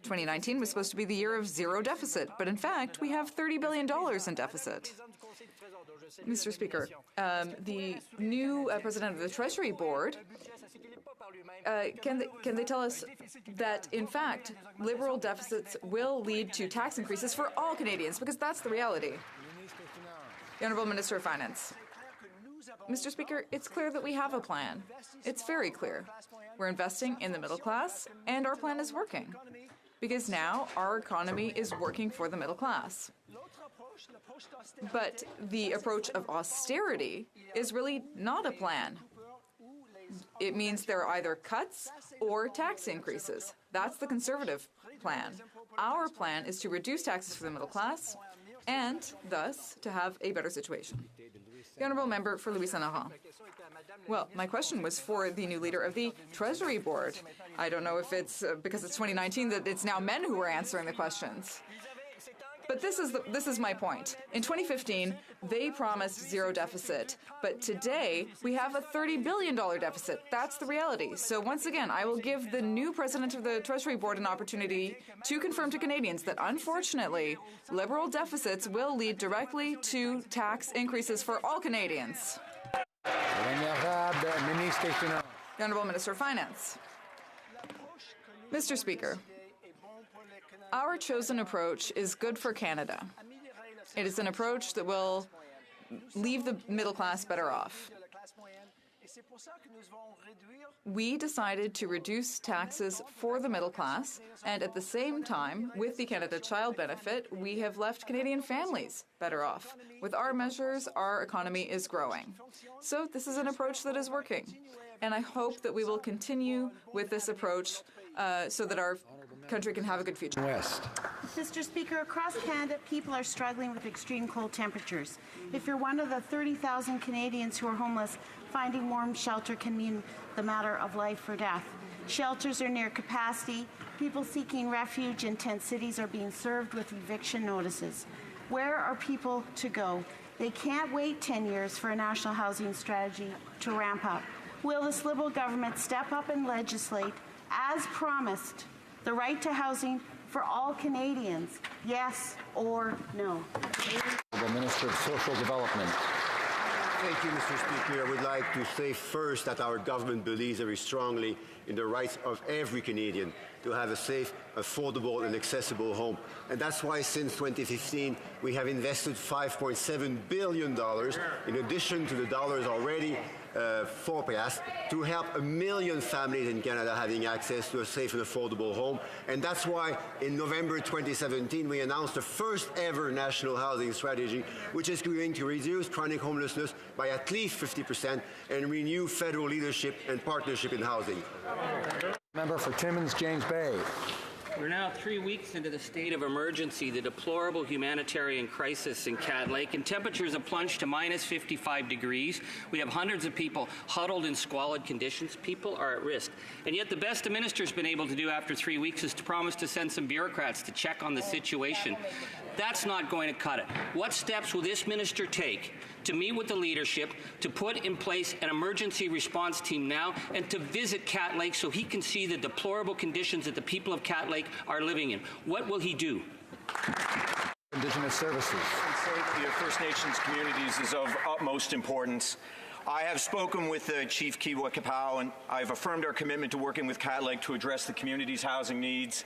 Speaker 21: 2019 was supposed to be the year of zero deficit, but in fact, we have $30 billion in deficit. Mr. Speaker, the new President of the Treasury Board, can they tell us that, in fact, Liberal deficits will lead to tax increases for all Canadians, because that's the reality. The Honourable Minister of Finance. Mr. Speaker, it's clear that we have a plan. It's very clear. We're investing in the middle class, and our plan is working. Because now our economy is working for the middle class. But the approach of austerity is really not a plan. It means there are either cuts or tax increases. That's the Conservative plan. Our plan is to reduce taxes for the middle class and, thus, to have a better situation. The Honourable Member for Louis Saint-Laurent. Well, my question was for the new leader of the Treasury Board. I don't know if it's because it's 2019 that it's now men who are answering the questions. But this is my point. In 2015, they promised zero deficit, but today we have a $30 billion deficit. That's the reality. So once again, I will give the new president of the Treasury Board an opportunity to confirm to Canadians that unfortunately, Liberal deficits will lead directly to tax increases for all Canadians. The Honourable Minister of Finance. Mr. Speaker, our chosen approach is good for Canada. It is an approach that will leave the middle class better off. We decided to reduce taxes for the middle class, and at the same time, with the Canada Child Benefit, we have left Canadian families better off. With our measures, our economy is growing. So this is an approach that is working, and I hope that we will continue with this approach so that our country can have a good future.
Speaker 2: West.
Speaker 6: Mr. Speaker, across Canada, people are struggling with extreme cold temperatures. If you're one of the 30,000 Canadians who are homeless, finding warm shelter can mean the matter of life or death. Shelters are near capacity. People seeking refuge in tent cities are being served with eviction notices. Where are people to go? They can't wait 10 years for a national housing strategy to ramp up. Will this Liberal government step up and legislate, as promised, the right to housing for all Canadians, yes or no?
Speaker 2: The Minister of Social Development.
Speaker 7: Thank you, Mr. Speaker. I would like to say first that our government believes very strongly in the rights of every Canadian to have a safe, affordable and accessible home. And that's why since 2015 we have invested $5.7 billion in addition to the dollars already forecast to help 1 million families in Canada having access to a safe and affordable home. And that's why in November 2017 we announced the first ever national housing strategy, which is going to reduce chronic homelessness by at least 50% and renew federal leadership and partnership in housing.
Speaker 2: Member for Timmins, James Bay.
Speaker 23: We're now 3 weeks into the state of emergency, the deplorable humanitarian crisis in Cat Lake, and temperatures have plunged to minus 55 degrees. We have hundreds of people huddled in squalid conditions. People are at risk. And yet the best the minister's been able to do after 3 weeks is to promise to send some bureaucrats to check on the situation. That's not going to cut it. What steps will this minister take to meet with the leadership, to put in place an emergency response team now, and to visit Cat Lake so he can see the deplorable conditions that the people of Cat Lake are living in? What will he do?
Speaker 2: Indigenous Services.
Speaker 24: Safety of First Nations communities is of utmost importance. I have spoken with Chief Kiwa Kapow, and I've affirmed our commitment to working with Cat Lake to address the community's housing needs.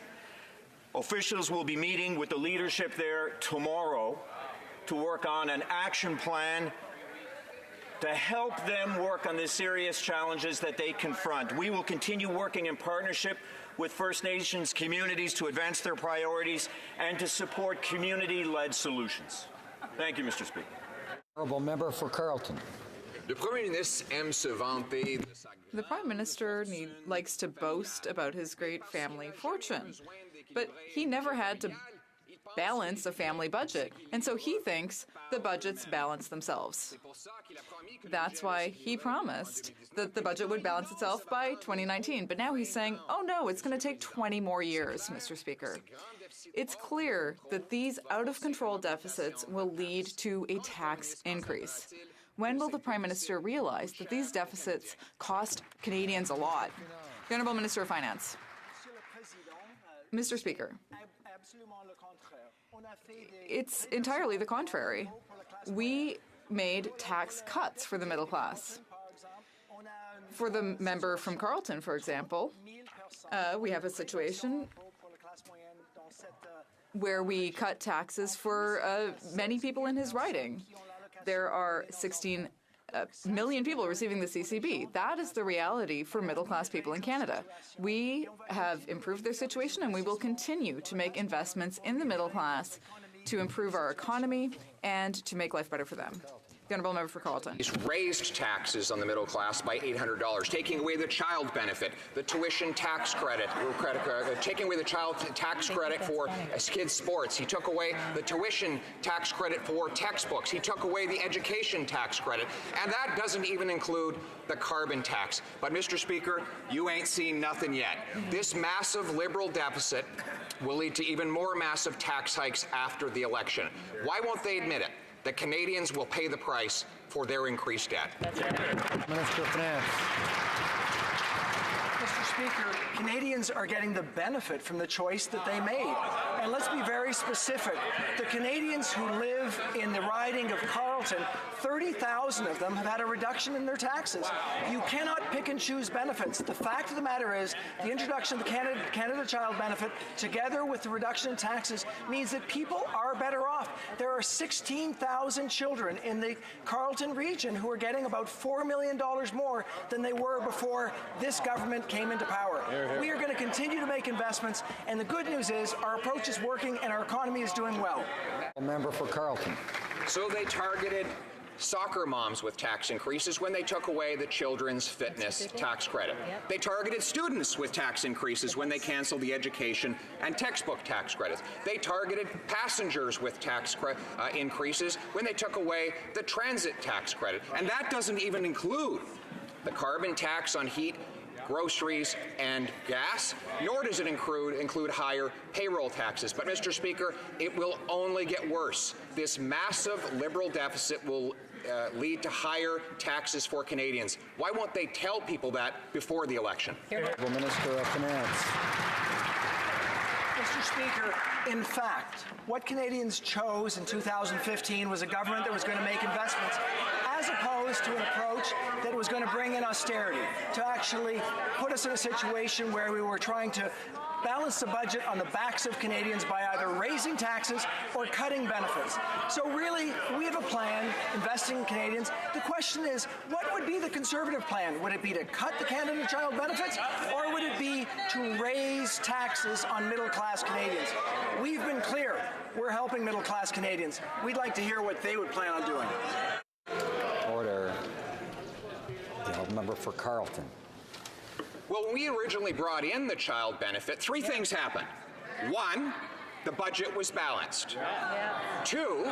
Speaker 24: Officials will be meeting with the leadership there tomorrow to work on an action plan to help them work on the serious challenges that they confront. We will continue working in partnership with First Nations communities to advance their priorities and to support community-led solutions. Thank you, Mr. Speaker.
Speaker 2: Honourable Member for Carleton.
Speaker 25: The
Speaker 21: Prime Minister likes to boast about his great family fortune, but he never had to balance a family budget, and so he thinks the budgets balance themselves. That's why he promised that the budget would balance itself by 2019, but now he's saying, oh no, it's going to take 20 more years, Mr. Speaker. It's clear that these out-of-control deficits will lead to a tax increase. When will the Prime Minister realize that these deficits cost Canadians a lot? The Honourable Minister of Finance. Mr. Speaker, it's entirely the contrary. We made tax cuts for the middle class. For the member from Carleton, for example, we have a situation where we cut taxes for many people in his riding. There are 16 million people receiving the CCB. That is the reality for middle-class people in Canada. We have improved their situation, and we will continue to make investments in the middle class to improve our economy and to make life better for them. The The Honourable Member for Carleton.
Speaker 8: He's raised taxes on the middle class by $800, taking away the child benefit, the tuition tax credit, taking away the child tax credit for kids' sports. He took away the tuition tax credit for textbooks. He took away the education tax credit. And that doesn't even include the carbon tax. But, Mr. Speaker, you ain't seen nothing yet. This massive Liberal deficit will lead to even more massive tax hikes after the election. Why won't they admit it? That Canadians will pay the price for their increased debt.
Speaker 2: Minister of Finance.
Speaker 19: Mr. Speaker, Canadians are getting the benefit from the choice that they made. And let's be very specific. The Canadians who live in the riding of Carleton, 30,000 of them have had a reduction in their taxes. You cannot pick and choose benefits. The fact of the matter is the introduction of the Canada Child Benefit together with the reduction in taxes means that people are better off. There are 16,000 children in the Carleton region who are getting about $4 million more than they were before this government came into power. We are going to continue to make investments, and the good news is our approach is working and our economy is doing well.
Speaker 2: A member for Carleton.
Speaker 8: So they targeted soccer moms with tax increases when they took away the children's fitness tax credit. They targeted students with tax increases when they canceled the education and textbook tax credits. They targeted passengers with tax increases when they took away the transit tax credit. And that doesn't even include the carbon tax on heat, groceries, and gas, nor does it include higher payroll taxes. But, Mr. Speaker, it will only get worse. This massive Liberal deficit will lead to higher taxes for Canadians. Why won't they tell people that before the election?
Speaker 2: The Minister of Finance.
Speaker 19: Mr. Speaker, in fact, what Canadians chose in 2015 was a government that was going to make investments, as opposed to an approach that was going to bring in austerity, to actually put us in a situation where we were trying to balance the budget on the backs of Canadians by either raising taxes or cutting benefits. So really, we have a plan investing in Canadians. The question is, what would be the Conservative plan? Would it be to cut the Canada Child benefits, or would it be to raise taxes on middle-class Canadians? We've been clear. We're helping middle-class Canadians. We'd like to hear what they would plan on doing.
Speaker 2: Order. The member for Carleton.
Speaker 8: Well, when we originally brought in the child benefit, three things happened. One, the budget was balanced. Two,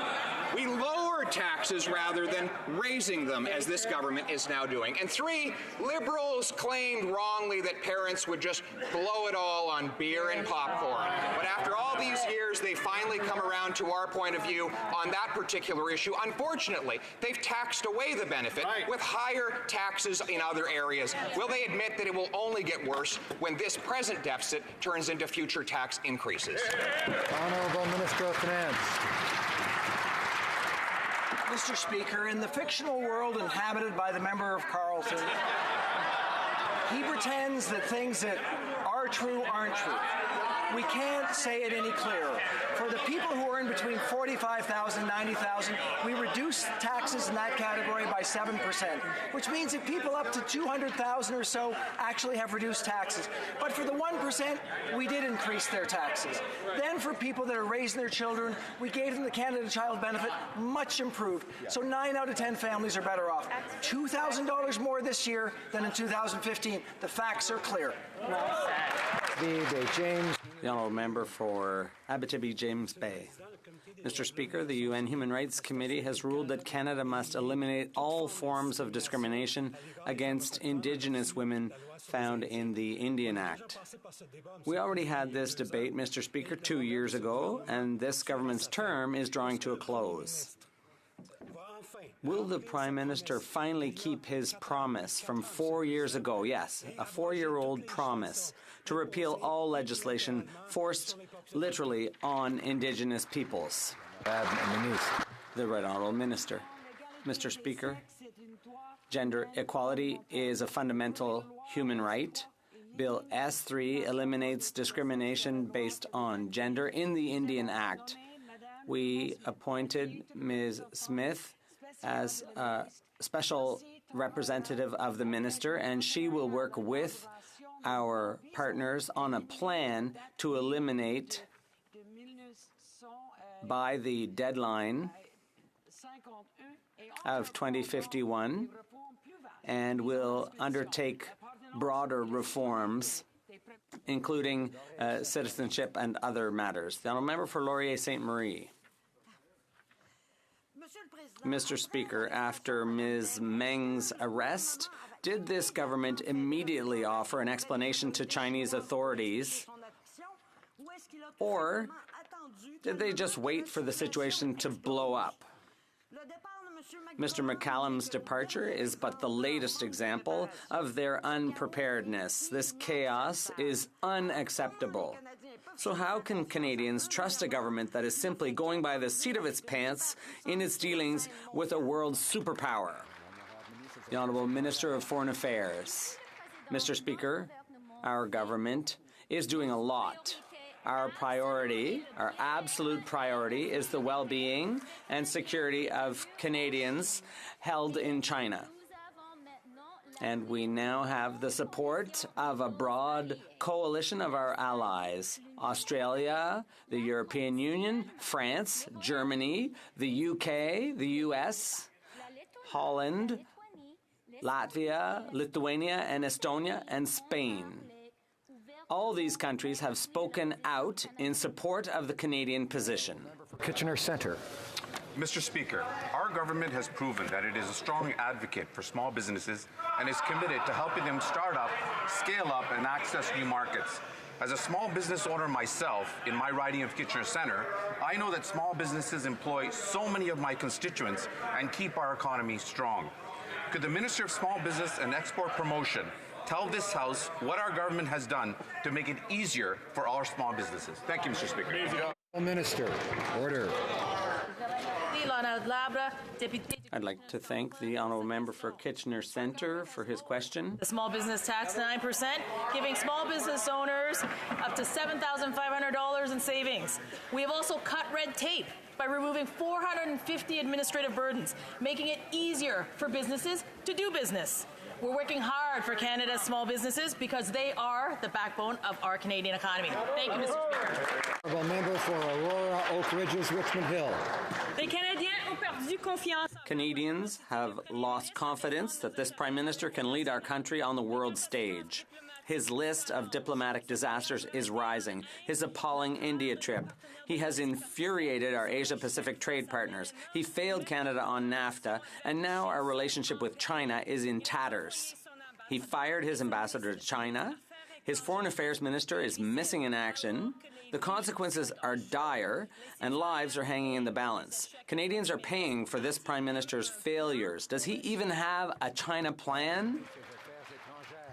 Speaker 8: we lowered taxes rather than raising them, as this government is now doing. And three, Liberals claimed wrongly that parents would just blow it all on beer and popcorn. But after all these years, they finally come around to our point of view on that particular issue. Unfortunately, they've taxed away the benefit with higher taxes in other areas. Will they admit that it will only get worse when this present deficit turns into future tax increases?
Speaker 2: Honourable Minister of Finance.
Speaker 19: Mr. Speaker, in the fictional world inhabited by the member of Carleton, he pretends that things that are true aren't true. We can't say it any clearer. For the people who earn between $45,000 and $90,000, we reduce taxes in that category by 7%, which means that people up to $200,000 or so actually have reduced taxes. But for the 1%, we did increase their taxes. Then for people that are raising their children, we gave them the Canada Child Benefit, much improved. So 9 out of 10 families are better off. $2,000 more this year than in 2015. The facts are clear.
Speaker 2: James.
Speaker 9: The Honourable Member for Abitibi James Bay. Mr. Speaker, the UN Human Rights Committee has ruled that Canada must eliminate all forms of discrimination against Indigenous women found in the Indian Act. We already had this debate, Mr. Speaker, 2 years ago, and this government's term is drawing to a close. Will the Prime Minister finally keep his promise from 4 years ago, yes, a 4-year-old promise, to repeal all legislation forced literally on Indigenous peoples? The Right Honourable Minister. Mr. Speaker, gender equality is a fundamental human right. Bill S3 eliminates discrimination based on gender in the Indian Act. We appointed Ms. Smith as a special representative of the minister, and she will work with our partners on a plan to eliminate by the deadline of 2051 and will undertake broader reforms, including citizenship and other matters. The Honourable Member for Laurier Ste. Marie. Mr. Speaker, after Ms. Meng's arrest, did this government immediately offer an explanation to Chinese authorities, or did they just wait for the situation to blow up? Mr. McCallum's departure is but the latest example of their unpreparedness. This chaos is unacceptable. So how can Canadians trust a government that is simply going by the seat of its pants in its dealings with a world superpower? The Honourable Minister of Foreign Affairs. Mr. Speaker, our government is doing a lot. Our priority, our absolute priority, is the well-being and security of Canadians held in China. And we now have the support of a broad coalition of our allies: Australia, the European Union, France, Germany, the UK, the US, Holland, Latvia, Lithuania, and Estonia, and Spain. All these countries have spoken out in support of the Canadian position.
Speaker 2: Kitchener Centre.
Speaker 5: Mr. Speaker, our government has proven that it is a strong advocate for small businesses and is committed to helping them start up, scale up, and access new markets. As a small business owner myself in my riding of Kitchener Centre, I know that small businesses employ so many of my constituents and keep our economy strong. Could the Minister of Small Business and Export Promotion tell this House what our government has done to make it easier for our small businesses? Thank you, Mr. Speaker.
Speaker 2: Minister, order.
Speaker 9: I'd like to thank the Honourable Member for Kitchener Centre for his question.
Speaker 10: The small business tax 9%, giving small business owners up to $7,500 in savings. We have also cut red tape by removing 450 administrative burdens, making it easier for businesses to do business. We're working hard for Canada's small businesses because they are the backbone of our Canadian economy. Thank you, Mr. Speaker.
Speaker 2: Honourable Member for Aurora, Oak Ridges, Richmond Hill.
Speaker 9: Canadians have lost confidence that this Prime Minister can lead our country on the world stage. His list of diplomatic disasters is rising. His appalling India trip. He has infuriated our Asia-Pacific trade partners. He failed Canada on NAFTA, and now our relationship with China is in tatters. He fired his ambassador to China. His foreign affairs minister is missing in action. The consequences are dire, and lives are hanging in the balance. Canadians are paying for this Prime Minister's failures. Does he even have a China plan?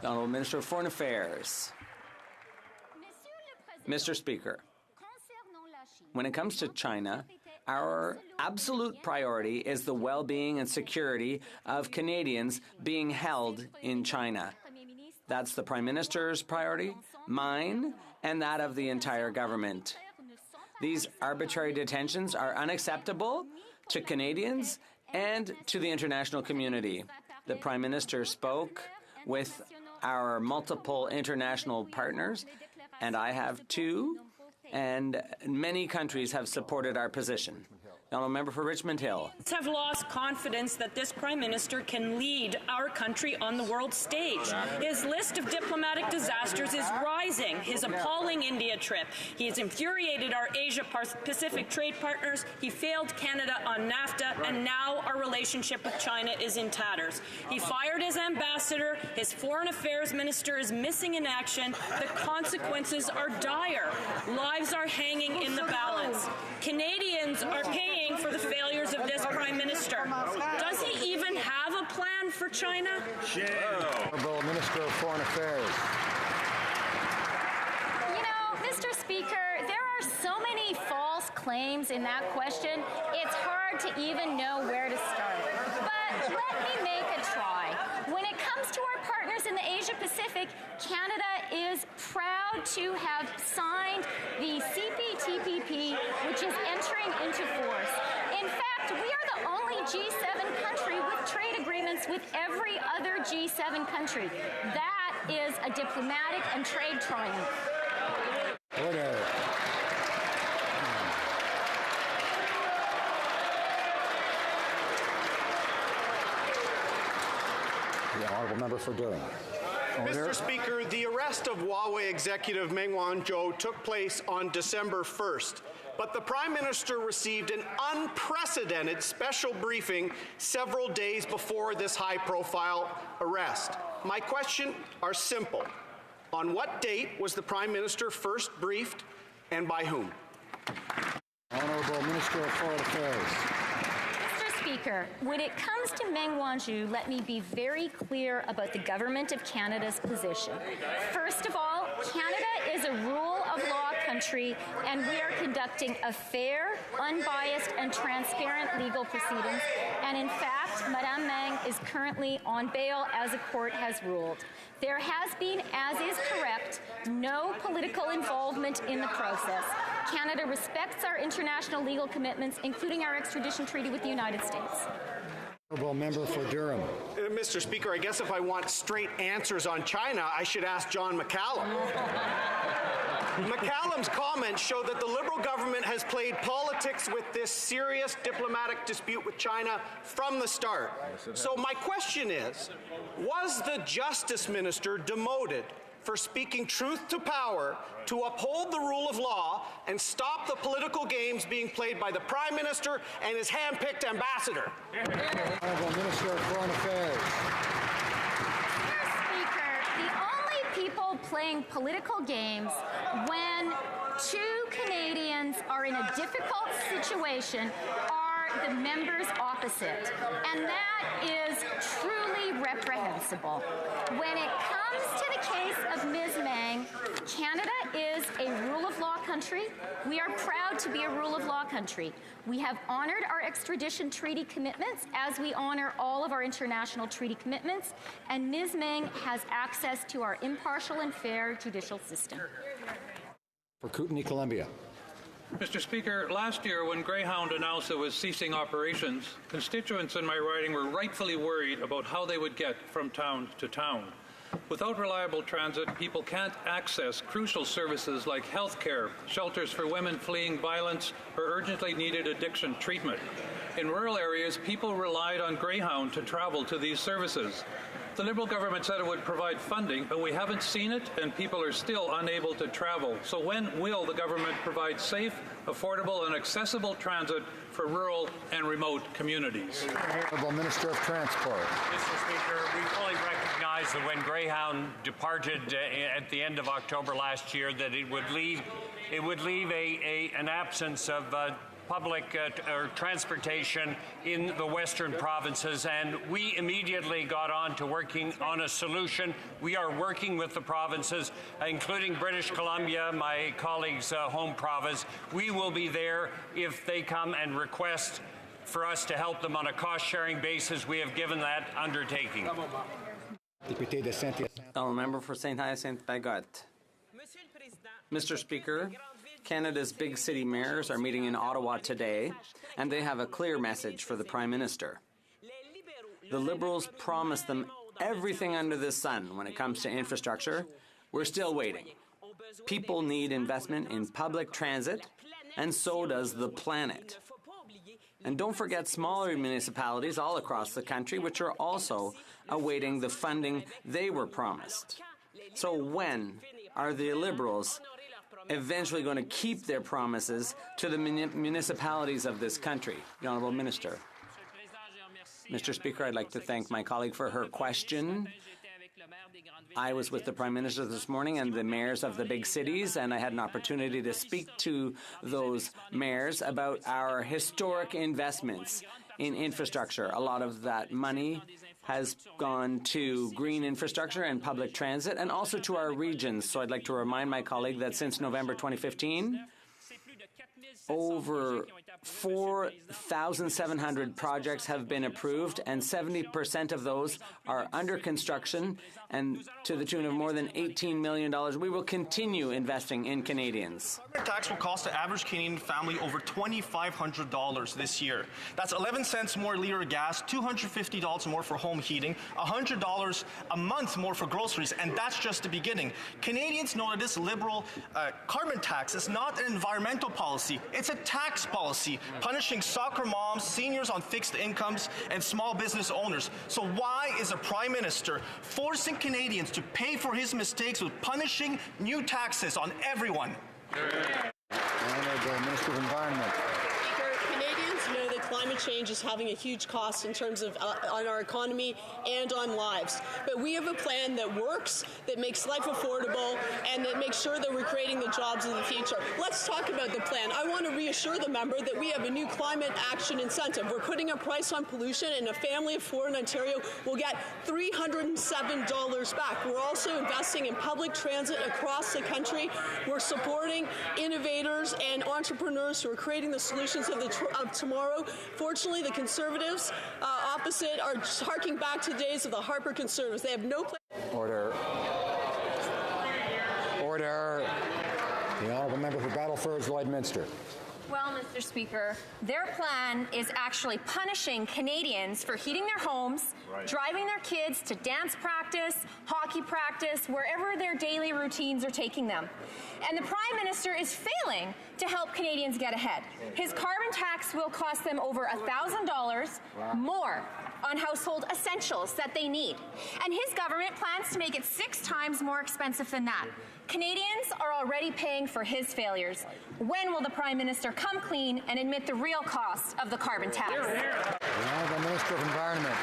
Speaker 9: The Honourable Minister of Foreign Affairs. Mr. Speaker, when it comes to China, our absolute priority is the well-being and security of Canadians being held in China. That's the Prime Minister's priority, mine, and that of the entire government. These arbitrary detentions are unacceptable to Canadians and to the international community. The Prime Minister spoke with our multiple international partners, and I have too, and many countries have supported our position. The Honourable Member for Richmond Hill.
Speaker 10: Have lost confidence that this Prime Minister can lead our country on the world stage. His list of diplomatic disasters is rising. His appalling India trip. He has infuriated our Asia-Pacific trade partners. He failed Canada on NAFTA, and now our relationship with China is in tatters. He fired his ambassador. His foreign affairs minister is missing in action. The consequences are dire. Lives are hanging in the balance. Canadians are paying for the failures of this Prime Minister. Does he even have a plan for China?
Speaker 2: Honourable Minister of Foreign Affairs.
Speaker 11: You know, Mr. Speaker, there are so many false claims in that question, it's hard to even know where to start. But let me make a try. When it comes to our partners in the Asia-Pacific, Canada is proud to have signed the CPTPP, which is entering into force. In fact, we are the only G7 country with trade agreements with every other G7 country. That is a diplomatic and trade triumph.
Speaker 2: Order. member for Durham.
Speaker 12: Mr. Speaker, the arrest of Huawei executive Meng Wanzhou took place on December 1st, but the Prime Minister received an unprecedented special briefing several days before this high-profile arrest. My questions are simple. On what date was the Prime Minister first briefed, and by whom?
Speaker 2: Honourable Minister of Foreign Affairs.
Speaker 11: Mr. Speaker, when it comes to Meng Wanzhou, let me be very clear about the Government of Canada's position. First of all, Canada is a rule of law country, and we are conducting a fair, unbiased, and transparent legal proceedings. And in fact, Madame Meng is currently on bail as a court has ruled. There has been, as is correct, no political involvement in the process. Canada respects our international legal commitments, including our extradition treaty with the United States.
Speaker 2: Honourable member for Durham.
Speaker 12: Mr. Speaker, I guess if I want straight answers on China, I should ask John McCallum. McCallum's comments show that the Liberal government has played politics with this serious diplomatic dispute with China from the start. So my question is, was the Justice Minister demoted for speaking truth to power to uphold the rule of law and stop the political games being played by the Prime Minister and his hand-picked ambassador?
Speaker 2: Honourable Minister of Foreign Affairs.
Speaker 11: Mr. Speaker, the only people playing political games when two Canadians are in a difficult situation are the members opposite, and that is truly reprehensible. When it comes to the case of Ms. Meng, Canada is a rule of law country. We are proud to be a rule of law country. We have honored our extradition treaty commitments as we honor all of our international treaty commitments, and Ms. Meng has access to our impartial and fair judicial system.
Speaker 2: For Kootenai, Columbia.
Speaker 13: Mr. Speaker, last year when Greyhound announced it was ceasing operations, constituents in my riding were rightfully worried about how they would get from town to town. Without reliable transit, people can't access crucial services like health care, shelters for women fleeing violence, or urgently needed addiction treatment. In rural areas, people relied on Greyhound to travel to these services. The Liberal government said it would provide funding, but we haven't seen it, and people are still unable to travel. So when will the government provide safe, affordable, and accessible transit for rural and remote communities?
Speaker 2: Honourable Minister of Transport.
Speaker 14: Mr. Speaker, we fully recognize that when Greyhound departed at the end of October last year, that it would leave an absence of public transportation in the western provinces, and we immediately got on to working on a solution. We are working with the provinces, including British Columbia, my colleague's home province. We will be there if they come and request for us to help them on a cost-sharing basis. We have given that undertaking.
Speaker 9: Member for St. Hyacinthe Bagot. Mr. Speaker, Canada's big city mayors are meeting in Ottawa today, and they have a clear message for the Prime Minister. The Liberals promised them everything under the sun when it comes to infrastructure. We're still waiting. People need investment in public transit, and so does the planet. And don't forget smaller municipalities all across the country, which are also awaiting the funding they were promised. So when are the Liberals eventually going to keep their promises to the municipalities of this country? The Honourable Minister. Mr. Speaker, I'd like to thank my colleague for her question. I was with the Prime Minister this morning and the mayors of the big cities, and I had an opportunity to speak to those mayors about our historic investments in infrastructure. A lot of that money has gone to green infrastructure and public transit, and also to our regions. So I'd like to remind my colleague that since November 2015, over 4,700 projects have been approved, and 70% of those are under construction, and to the tune of more than $18 million. We will continue investing in Canadians.
Speaker 15: Tax will cost the average Canadian family over $2,500 this year. That's 11 cents more a liter of gas, $250 more for home heating, $100 a month more for groceries, and that's just the beginning. Canadians know that this Liberal carbon tax is not an environmental policy. policy. It's a tax policy, punishing soccer moms, seniors on fixed incomes, and small business owners. So why is the Prime Minister forcing Canadians to pay for his mistakes with punishing new taxes on everyone?
Speaker 2: Honourable Minister of Environment.
Speaker 4: Canadians know that climate change is having a huge cost in terms of on our economy and on lives. But we have a plan that works, that makes life affordable, and that makes sure that we're creating the jobs of the future. Let's talk about the plan. I want to reassure the member that we have a new climate action incentive. We're putting a price on pollution, and a family of four in Ontario will get $307 back. We're also investing in public transit across the country. We're supporting innovators and entrepreneurs who are creating the solutions of tomorrow. Fortunately, the Conservatives opposite are harking back to the days of the Harper Conservatives. They have no plan.
Speaker 2: Order. Order. The Honourable Member for Battleford, Lloydminster.
Speaker 16: Well, Mr. Speaker, their plan is actually punishing Canadians for heating their homes, driving their kids to dance practice, hockey practice, wherever their daily routines are taking them. And the Prime Minister is failing to help Canadians get ahead. His carbon tax will cost them over $1,000 more on household essentials that they need. And his government plans to make it 6 times more expensive than that. Canadians are already paying for his failures. When will the Prime Minister come clean and admit the real cost of the carbon tax?
Speaker 2: The Honourable Minister of Environment.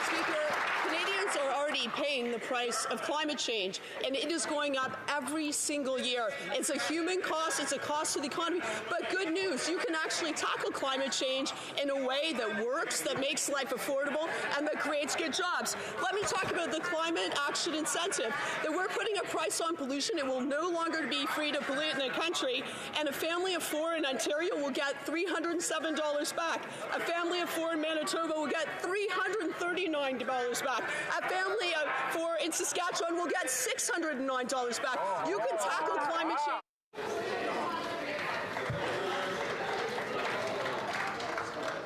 Speaker 4: Speaker, Canadians are already paying the price of climate change, and it is going up every single year. It's a human cost, it's a cost to the economy, but good news, you can actually tackle climate change in a way that works, that makes life affordable, and that creates good jobs. Let me talk about the climate action incentive, that we're putting a price on pollution. It will no longer be free to pollute in the country, and a family of 4 in Ontario will get $307 back. A family of 4 in Manitoba will get $339 back. A family of 4 in Saskatchewan will get $609 back. You can tackle climate change.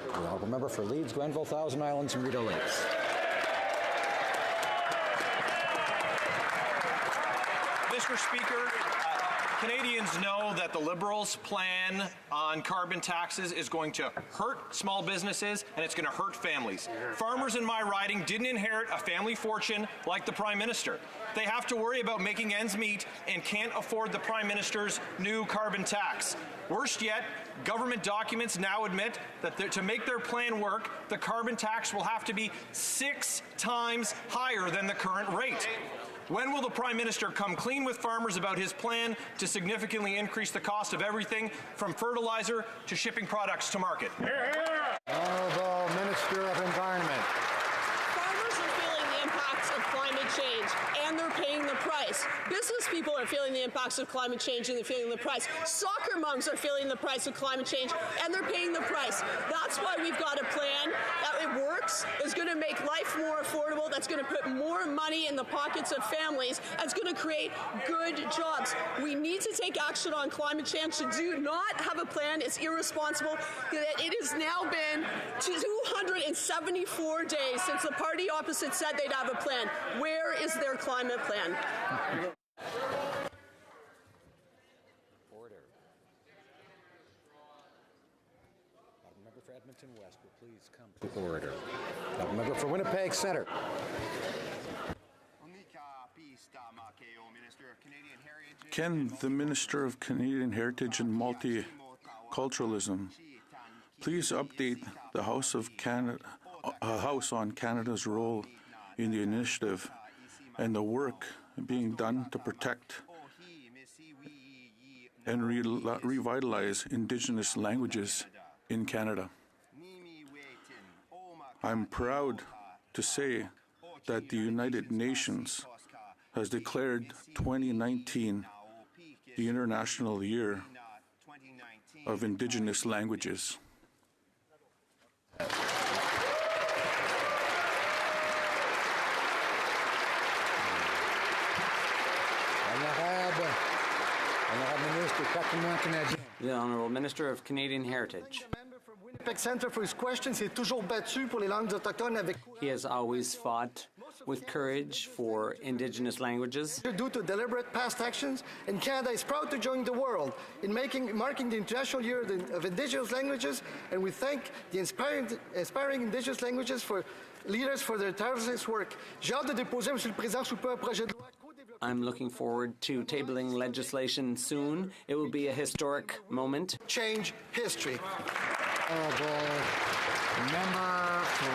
Speaker 2: The Honourable Member for Leeds, Grenville, Thousand Islands, and Rideau Lakes.
Speaker 15: Mr. Speaker, Canadians know that the Liberals' plan on carbon taxes is going to hurt small businesses and it's going to hurt families. Farmers in my riding didn't inherit a family fortune like the Prime Minister. They have to worry about making ends meet and can't afford the Prime Minister's new carbon tax. Worst yet, government documents now admit that to make their plan work, the carbon tax will have to be 6 times higher than the current rate. When will the Prime Minister come clean with farmers about his plan to significantly increase the cost of everything from fertilizer to shipping products to market?
Speaker 2: Honourable Minister of Environment.
Speaker 4: Farmers are feeling the impacts of climate change, and they're paying the price. Business people are feeling the impacts of climate change, and they're feeling the price. Soccer moms are feeling the price of climate change, and they're paying the price. That's why we've got a plan that it works, is going to make life more affordable, that's going to put more money in the pockets of families, and it's going to create good jobs. We need to take action on climate change. To do not have a plan is irresponsible. It has now been 274 days since the party opposite said they'd have a plan. Where is their climate plan?
Speaker 2: Order. The member for Edmonton West will please come to order. The member for Winnipeg Centre.
Speaker 17: Can the Minister of Canadian Heritage and Multiculturalism please update the House on Canada's role in the initiative and the work being done to protect and revitalize Indigenous languages in Canada? I'm proud to say that the United Nations has declared 2019 the International Year of Indigenous Languages.
Speaker 9: The Honourable Minister of Canadian Heritage.
Speaker 18: Winnipeg Centre for his questions. He has always fought
Speaker 9: with courage for Indigenous languages.
Speaker 1: Due to deliberate past actions, and Canada is proud to join the world in marking the International Year of Indigenous Languages, and we thank the inspiring Indigenous languages leaders for their tireless work. J'ai hâte de déposer, Monsieur le Président, sous peu un projet de loi.
Speaker 9: I'm looking forward to tabling legislation soon. It will be a historic moment.
Speaker 1: Change history.
Speaker 2: Honorable member for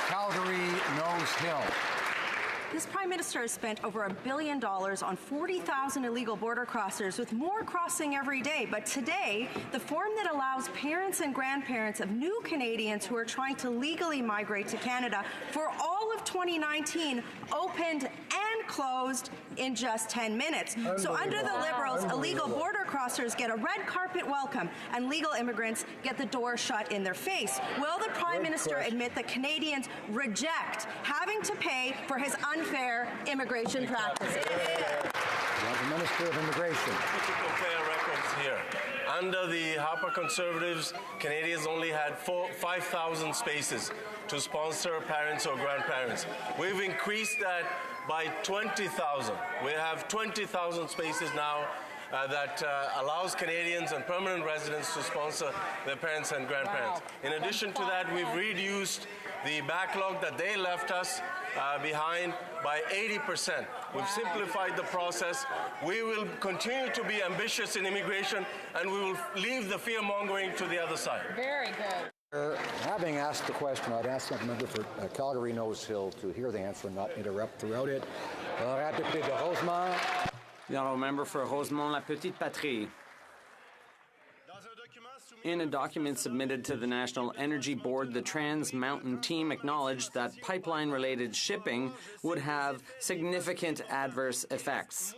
Speaker 2: Calgary Nose Hill.
Speaker 18: This Prime Minister has spent over $1 billion on 40,000 illegal border crossers, with more crossing every day. But today, the form that allows parents and grandparents of new Canadians who are trying to legally migrate to Canada for all of 2019 opened and closed in just 10 minutes. So under the Liberals, illegal border crossers get a red carpet welcome and legal immigrants get the door shut in their face. Will the Prime Minister admit that Canadians reject having to pay for his unfair immigration practices?
Speaker 2: The Minister of Immigration.
Speaker 20: To compare records here. Under the Harper Conservatives, Canadians only had 5,000 spaces to sponsor parents or grandparents. We've increased that by 20,000. We have 20,000 spaces now that allows Canadians and permanent residents to sponsor their parents and grandparents. In addition to that, we've reduced the backlog that they left us behind by 80%. We've simplified the process. We will continue to be ambitious in immigration, and we will leave the fear-mongering to the other side.
Speaker 18: Very good.
Speaker 2: Having asked the question, I'd ask the member for Calgary Nose Hill to hear the answer and not interrupt throughout it.
Speaker 9: The honourable member for Rosemont-la-Petite-Patrie. In a document submitted to the National Energy Board, the Trans Mountain team acknowledged that pipeline-related shipping would have significant adverse effects.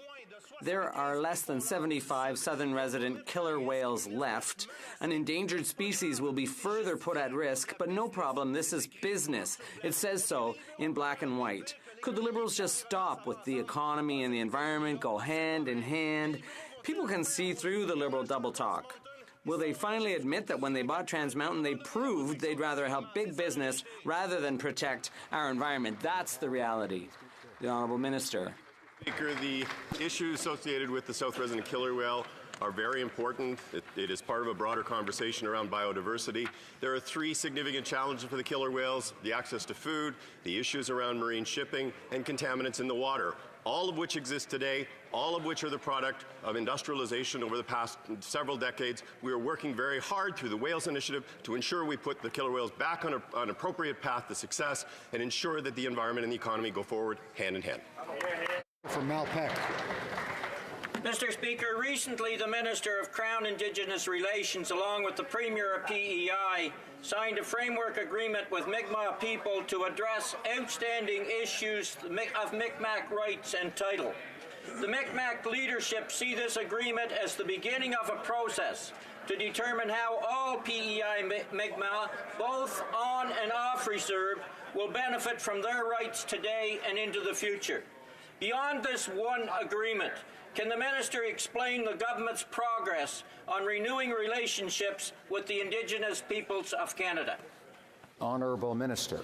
Speaker 9: There are less than 75 southern resident killer whales left. An endangered species will be further put at risk, but no problem, this is business. It says so in black and white. Could the Liberals just stop with the economy and the environment go hand in hand? People can see through the Liberal double talk. Will they finally admit that when they bought Trans Mountain, they proved they'd rather help big business rather than protect our environment? That's the reality. The Honourable Minister.
Speaker 22: Speaker, the issues associated with the South Resident Killer Whale are very important. It is part of a broader conversation around biodiversity. There are three significant challenges for the killer whales: the access to food, the issues around marine shipping, and contaminants in the water, all of which exist today, all of which are the product of industrialization over the past several decades. We are working very hard through the Whales Initiative to ensure we put the killer whales back on an appropriate path to success and ensure that the environment and the economy go forward hand in hand.
Speaker 2: From Malpeque.
Speaker 25: Mr. Speaker, recently the Minister of Crown Indigenous Relations, along with the Premier of PEI, signed a framework agreement with Mi'kmaq people to address outstanding issues of Mi'kmaq rights and title. The Mi'kmaq leadership see this agreement as the beginning of a process to determine how all PEI Mi'kmaq, both on and off reserve, will benefit from their rights today and into the future. Beyond this one agreement, can the Minister explain the government's progress on renewing relationships with the Indigenous peoples of Canada?
Speaker 2: Honourable Minister.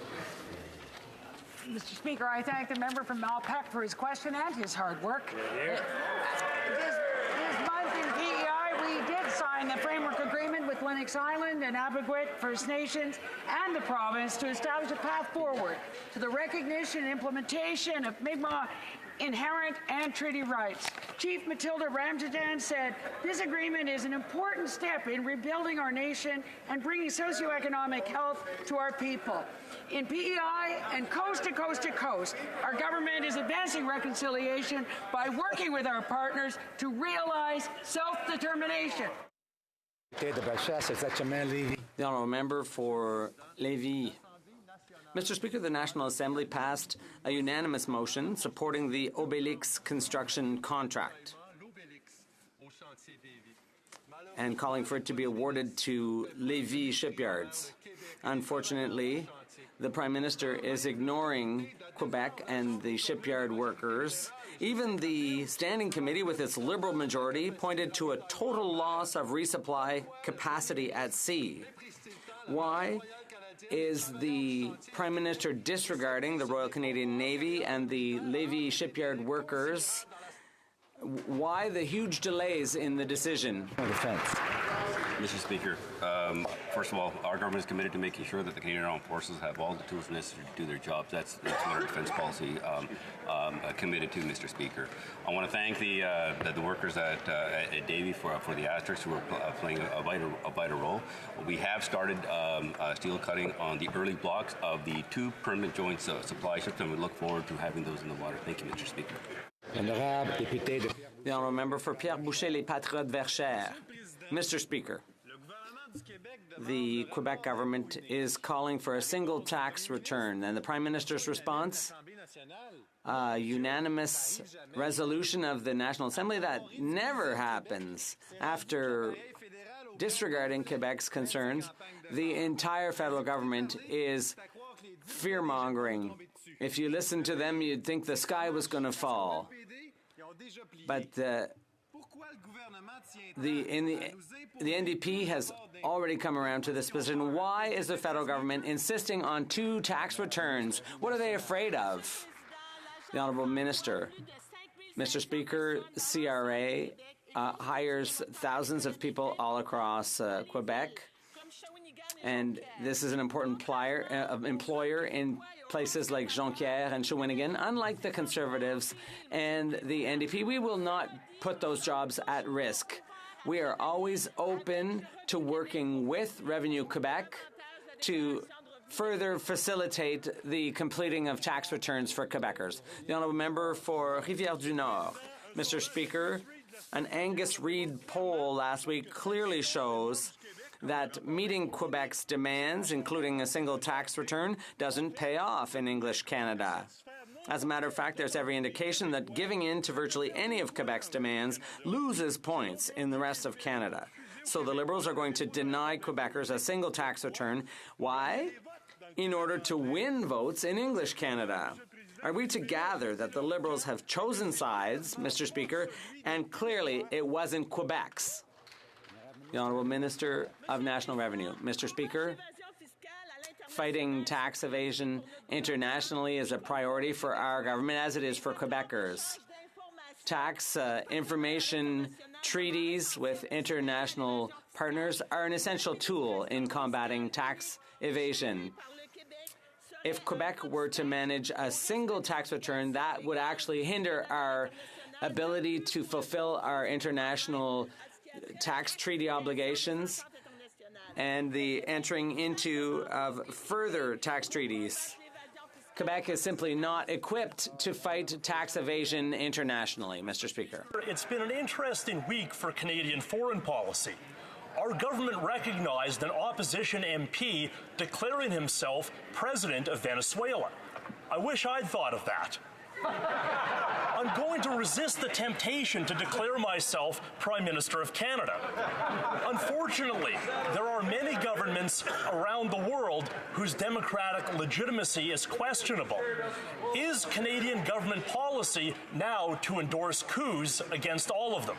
Speaker 26: Mr. Speaker, I thank the member from Malpeque for his question and his hard work. This month in PEI, we did sign the framework agreement with Lennox Island and Abbotsford First Nations and the province to establish a path forward to the recognition and implementation of Mi'kmaq inherent and treaty rights. Chief Matilda Ramjadan said, "This agreement is an important step in rebuilding our nation and bringing socioeconomic health to our people." In PEI and coast to coast to coast, our government is advancing reconciliation by working with our partners to realize self-determination.
Speaker 9: The honourable member for Lévis. Mr. Speaker, the National Assembly passed a unanimous motion supporting the Obélix construction contract and calling for it to be awarded to Lévis shipyards. Unfortunately, the Prime Minister is ignoring Quebec and the shipyard workers. Even the Standing Committee, with its Liberal majority, pointed to a total loss of resupply capacity at sea. Why Is the Prime Minister disregarding the Royal Canadian Navy and the Lévis shipyard workers? Why the huge delays in the decision?
Speaker 3: Mr. Speaker, first of all, our government is committed to making sure that the Canadian Armed Forces have all the tools necessary to do their jobs. That's what our defence policy committed to, Mr. Speaker. I want to thank the workers at Davie for the asterisks who are playing a vital role. We have started steel cutting on the early blocks of the 2 permanent joint supply ships, and we look forward to having those in the water. Thank you, Mr. Speaker.
Speaker 9: The honourable member for Pierre Boucher, Les Patriotes Verchères. Mr. Speaker, the Quebec government is calling for a single tax return, and the Prime Minister's response? A unanimous resolution of the National Assembly? That never happens. After disregarding Quebec's concerns, the entire federal government is fear-mongering. If you listen to them, you'd think the sky was going to fall. But the NDP has already come around to this position. Why is the federal government insisting on 2 tax returns? What are they afraid of? The Honourable Minister. Mr. Speaker, CRA hires thousands of people all across Quebec, and this is an important employer in places like Jonquière and Shawinigan. Unlike the Conservatives and the NDP, we will not put those jobs at risk. We are always open to working with Revenue Quebec to further facilitate the completing of tax returns for Quebecers. The Honourable Member for Rivière-du-Nord. Mr. Speaker, an Angus Reid poll last week clearly shows that meeting Quebec's demands, including a single tax return, doesn't pay off in English Canada. As a matter of fact, there's every indication that giving in to virtually any of Quebec's demands loses points in the rest of Canada. So the Liberals are going to deny Quebecers a single tax return. Why? In order to win votes in English Canada. Are we to gather that the Liberals have chosen sides, Mr. Speaker, and clearly it wasn't Quebec's? The Honourable Minister of National Revenue. Mr. Speaker, fighting tax evasion internationally is a priority for our government, as it is for Quebecers. Tax information treaties with international partners are an essential tool in combating tax evasion. If Quebec were to manage a single tax return, that would actually hinder our ability to fulfill our international tax treaty obligations and the entering into of further tax treaties. Quebec is simply not equipped to fight tax evasion internationally, Mr. Speaker.
Speaker 6: It's been an interesting week for Canadian foreign policy. Our government recognized an opposition MP declaring himself president of Venezuela. I wish I'd thought of that. I'm going to resist the temptation to declare myself Prime Minister of Canada. Unfortunately, there are many governments around the world whose democratic legitimacy is questionable. Is Canadian government policy now to endorse coups against all of them?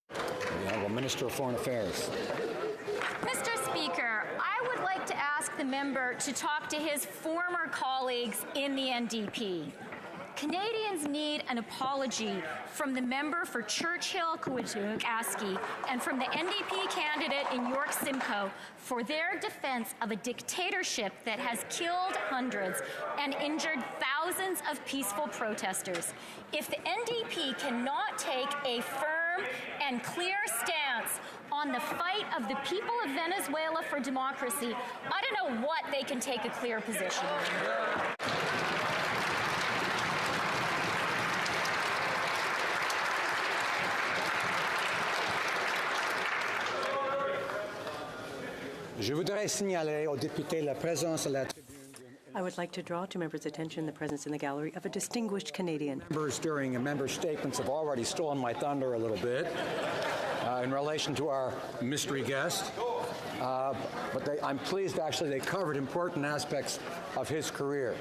Speaker 2: The Honourable Minister of Foreign Affairs.
Speaker 11: Mr. Speaker, I would like to ask the member to talk to his former colleagues in the NDP. Canadians need an apology from the member for Churchill Coatigaski and from the NDP candidate in York Simcoe for their defense of a dictatorship that has killed hundreds and injured thousands of peaceful protesters. If the NDP cannot take a firm and clear stance on the fight of the people of Venezuela for democracy, I don't know what they can take a clear position on.
Speaker 2: Je voudrais signaler aux députés la présence à la tribune.
Speaker 7: I would like to draw to members' attention the presence in the gallery of a distinguished Canadian.
Speaker 2: Members during member statements have already stolen my thunder a little bit in relation to our mystery guest. But I'm pleased, actually, they covered important aspects of his career.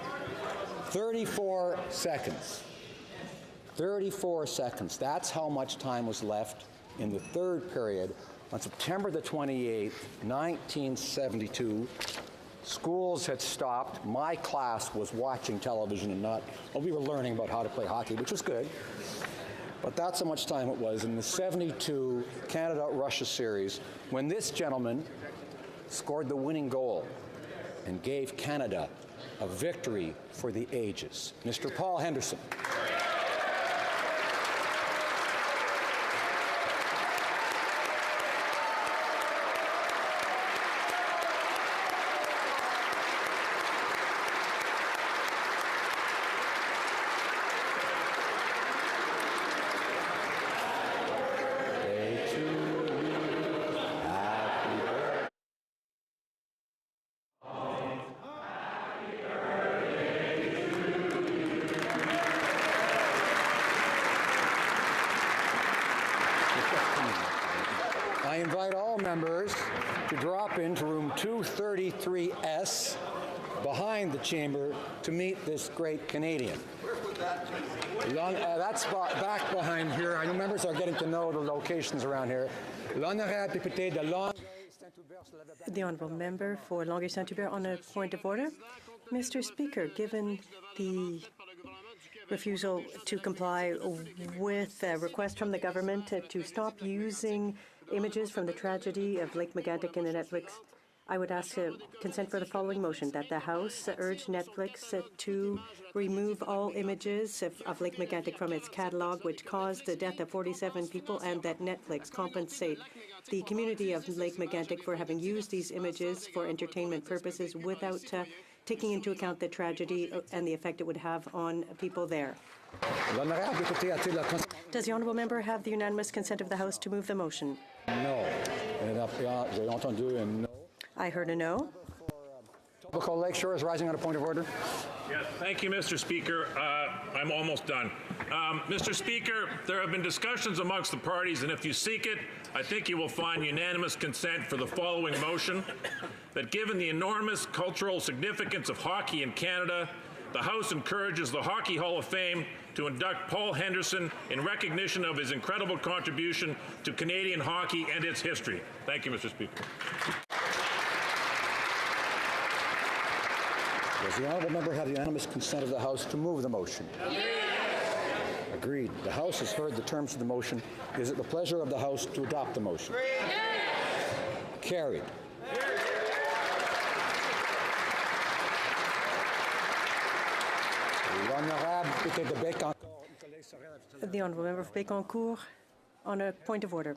Speaker 2: 34 seconds. 34 seconds. That's how much time was left in the third period On September the 28th, 1972, schools had stopped. My class was watching television and not, well, we were learning about how to play hockey, which was good. But that's how much time it was in the 72 Canada-Russia series when this gentleman scored the winning goal and gave Canada a victory for the ages. Mr. Paul Henderson. I invite all members to drop into room 233S behind the chamber to meet this great Canadian. That's back behind here. I know members are getting to know the locations around here. L'honorable député de Longueuil.
Speaker 7: The Honourable Member for Longueuil-Saint-Hubert on a point of order. Mr. Speaker, given the refusal to comply with a request from the government to stop using images from the tragedy of Lake Megantic in the Netflix, I would ask consent for the following motion, that the House urge Netflix to remove all images of Lake Megantic from its catalog, which caused the death of 47 people, and that Netflix compensate the community of Lake Megantic for having used these images for entertainment purposes without taking into account the tragedy and the effect it would have on people there. Does the Honourable Member have the unanimous consent of the House to move the motion?
Speaker 2: No.
Speaker 7: I heard a no.
Speaker 2: Etobicoke Lakeshore is rising on a point of order.
Speaker 5: Yes, thank you, Mr. Speaker. I'm almost done. Mr. Speaker, there have been discussions amongst the parties, and if you seek it, I think you will find unanimous consent for the following motion, that given the enormous cultural significance of hockey in Canada, the House encourages the Hockey Hall of Fame to induct Paul Henderson in recognition of his incredible contribution to Canadian hockey and its history. Thank you, Mr. Speaker.
Speaker 2: Does the Honourable Member have the unanimous consent of the House to move the motion? Yes. Agreed. The House has heard the terms of the motion. Is it the pleasure of the House to adopt the motion? Yes. Carried.
Speaker 7: The Honourable Member for Bécancour on a point of order.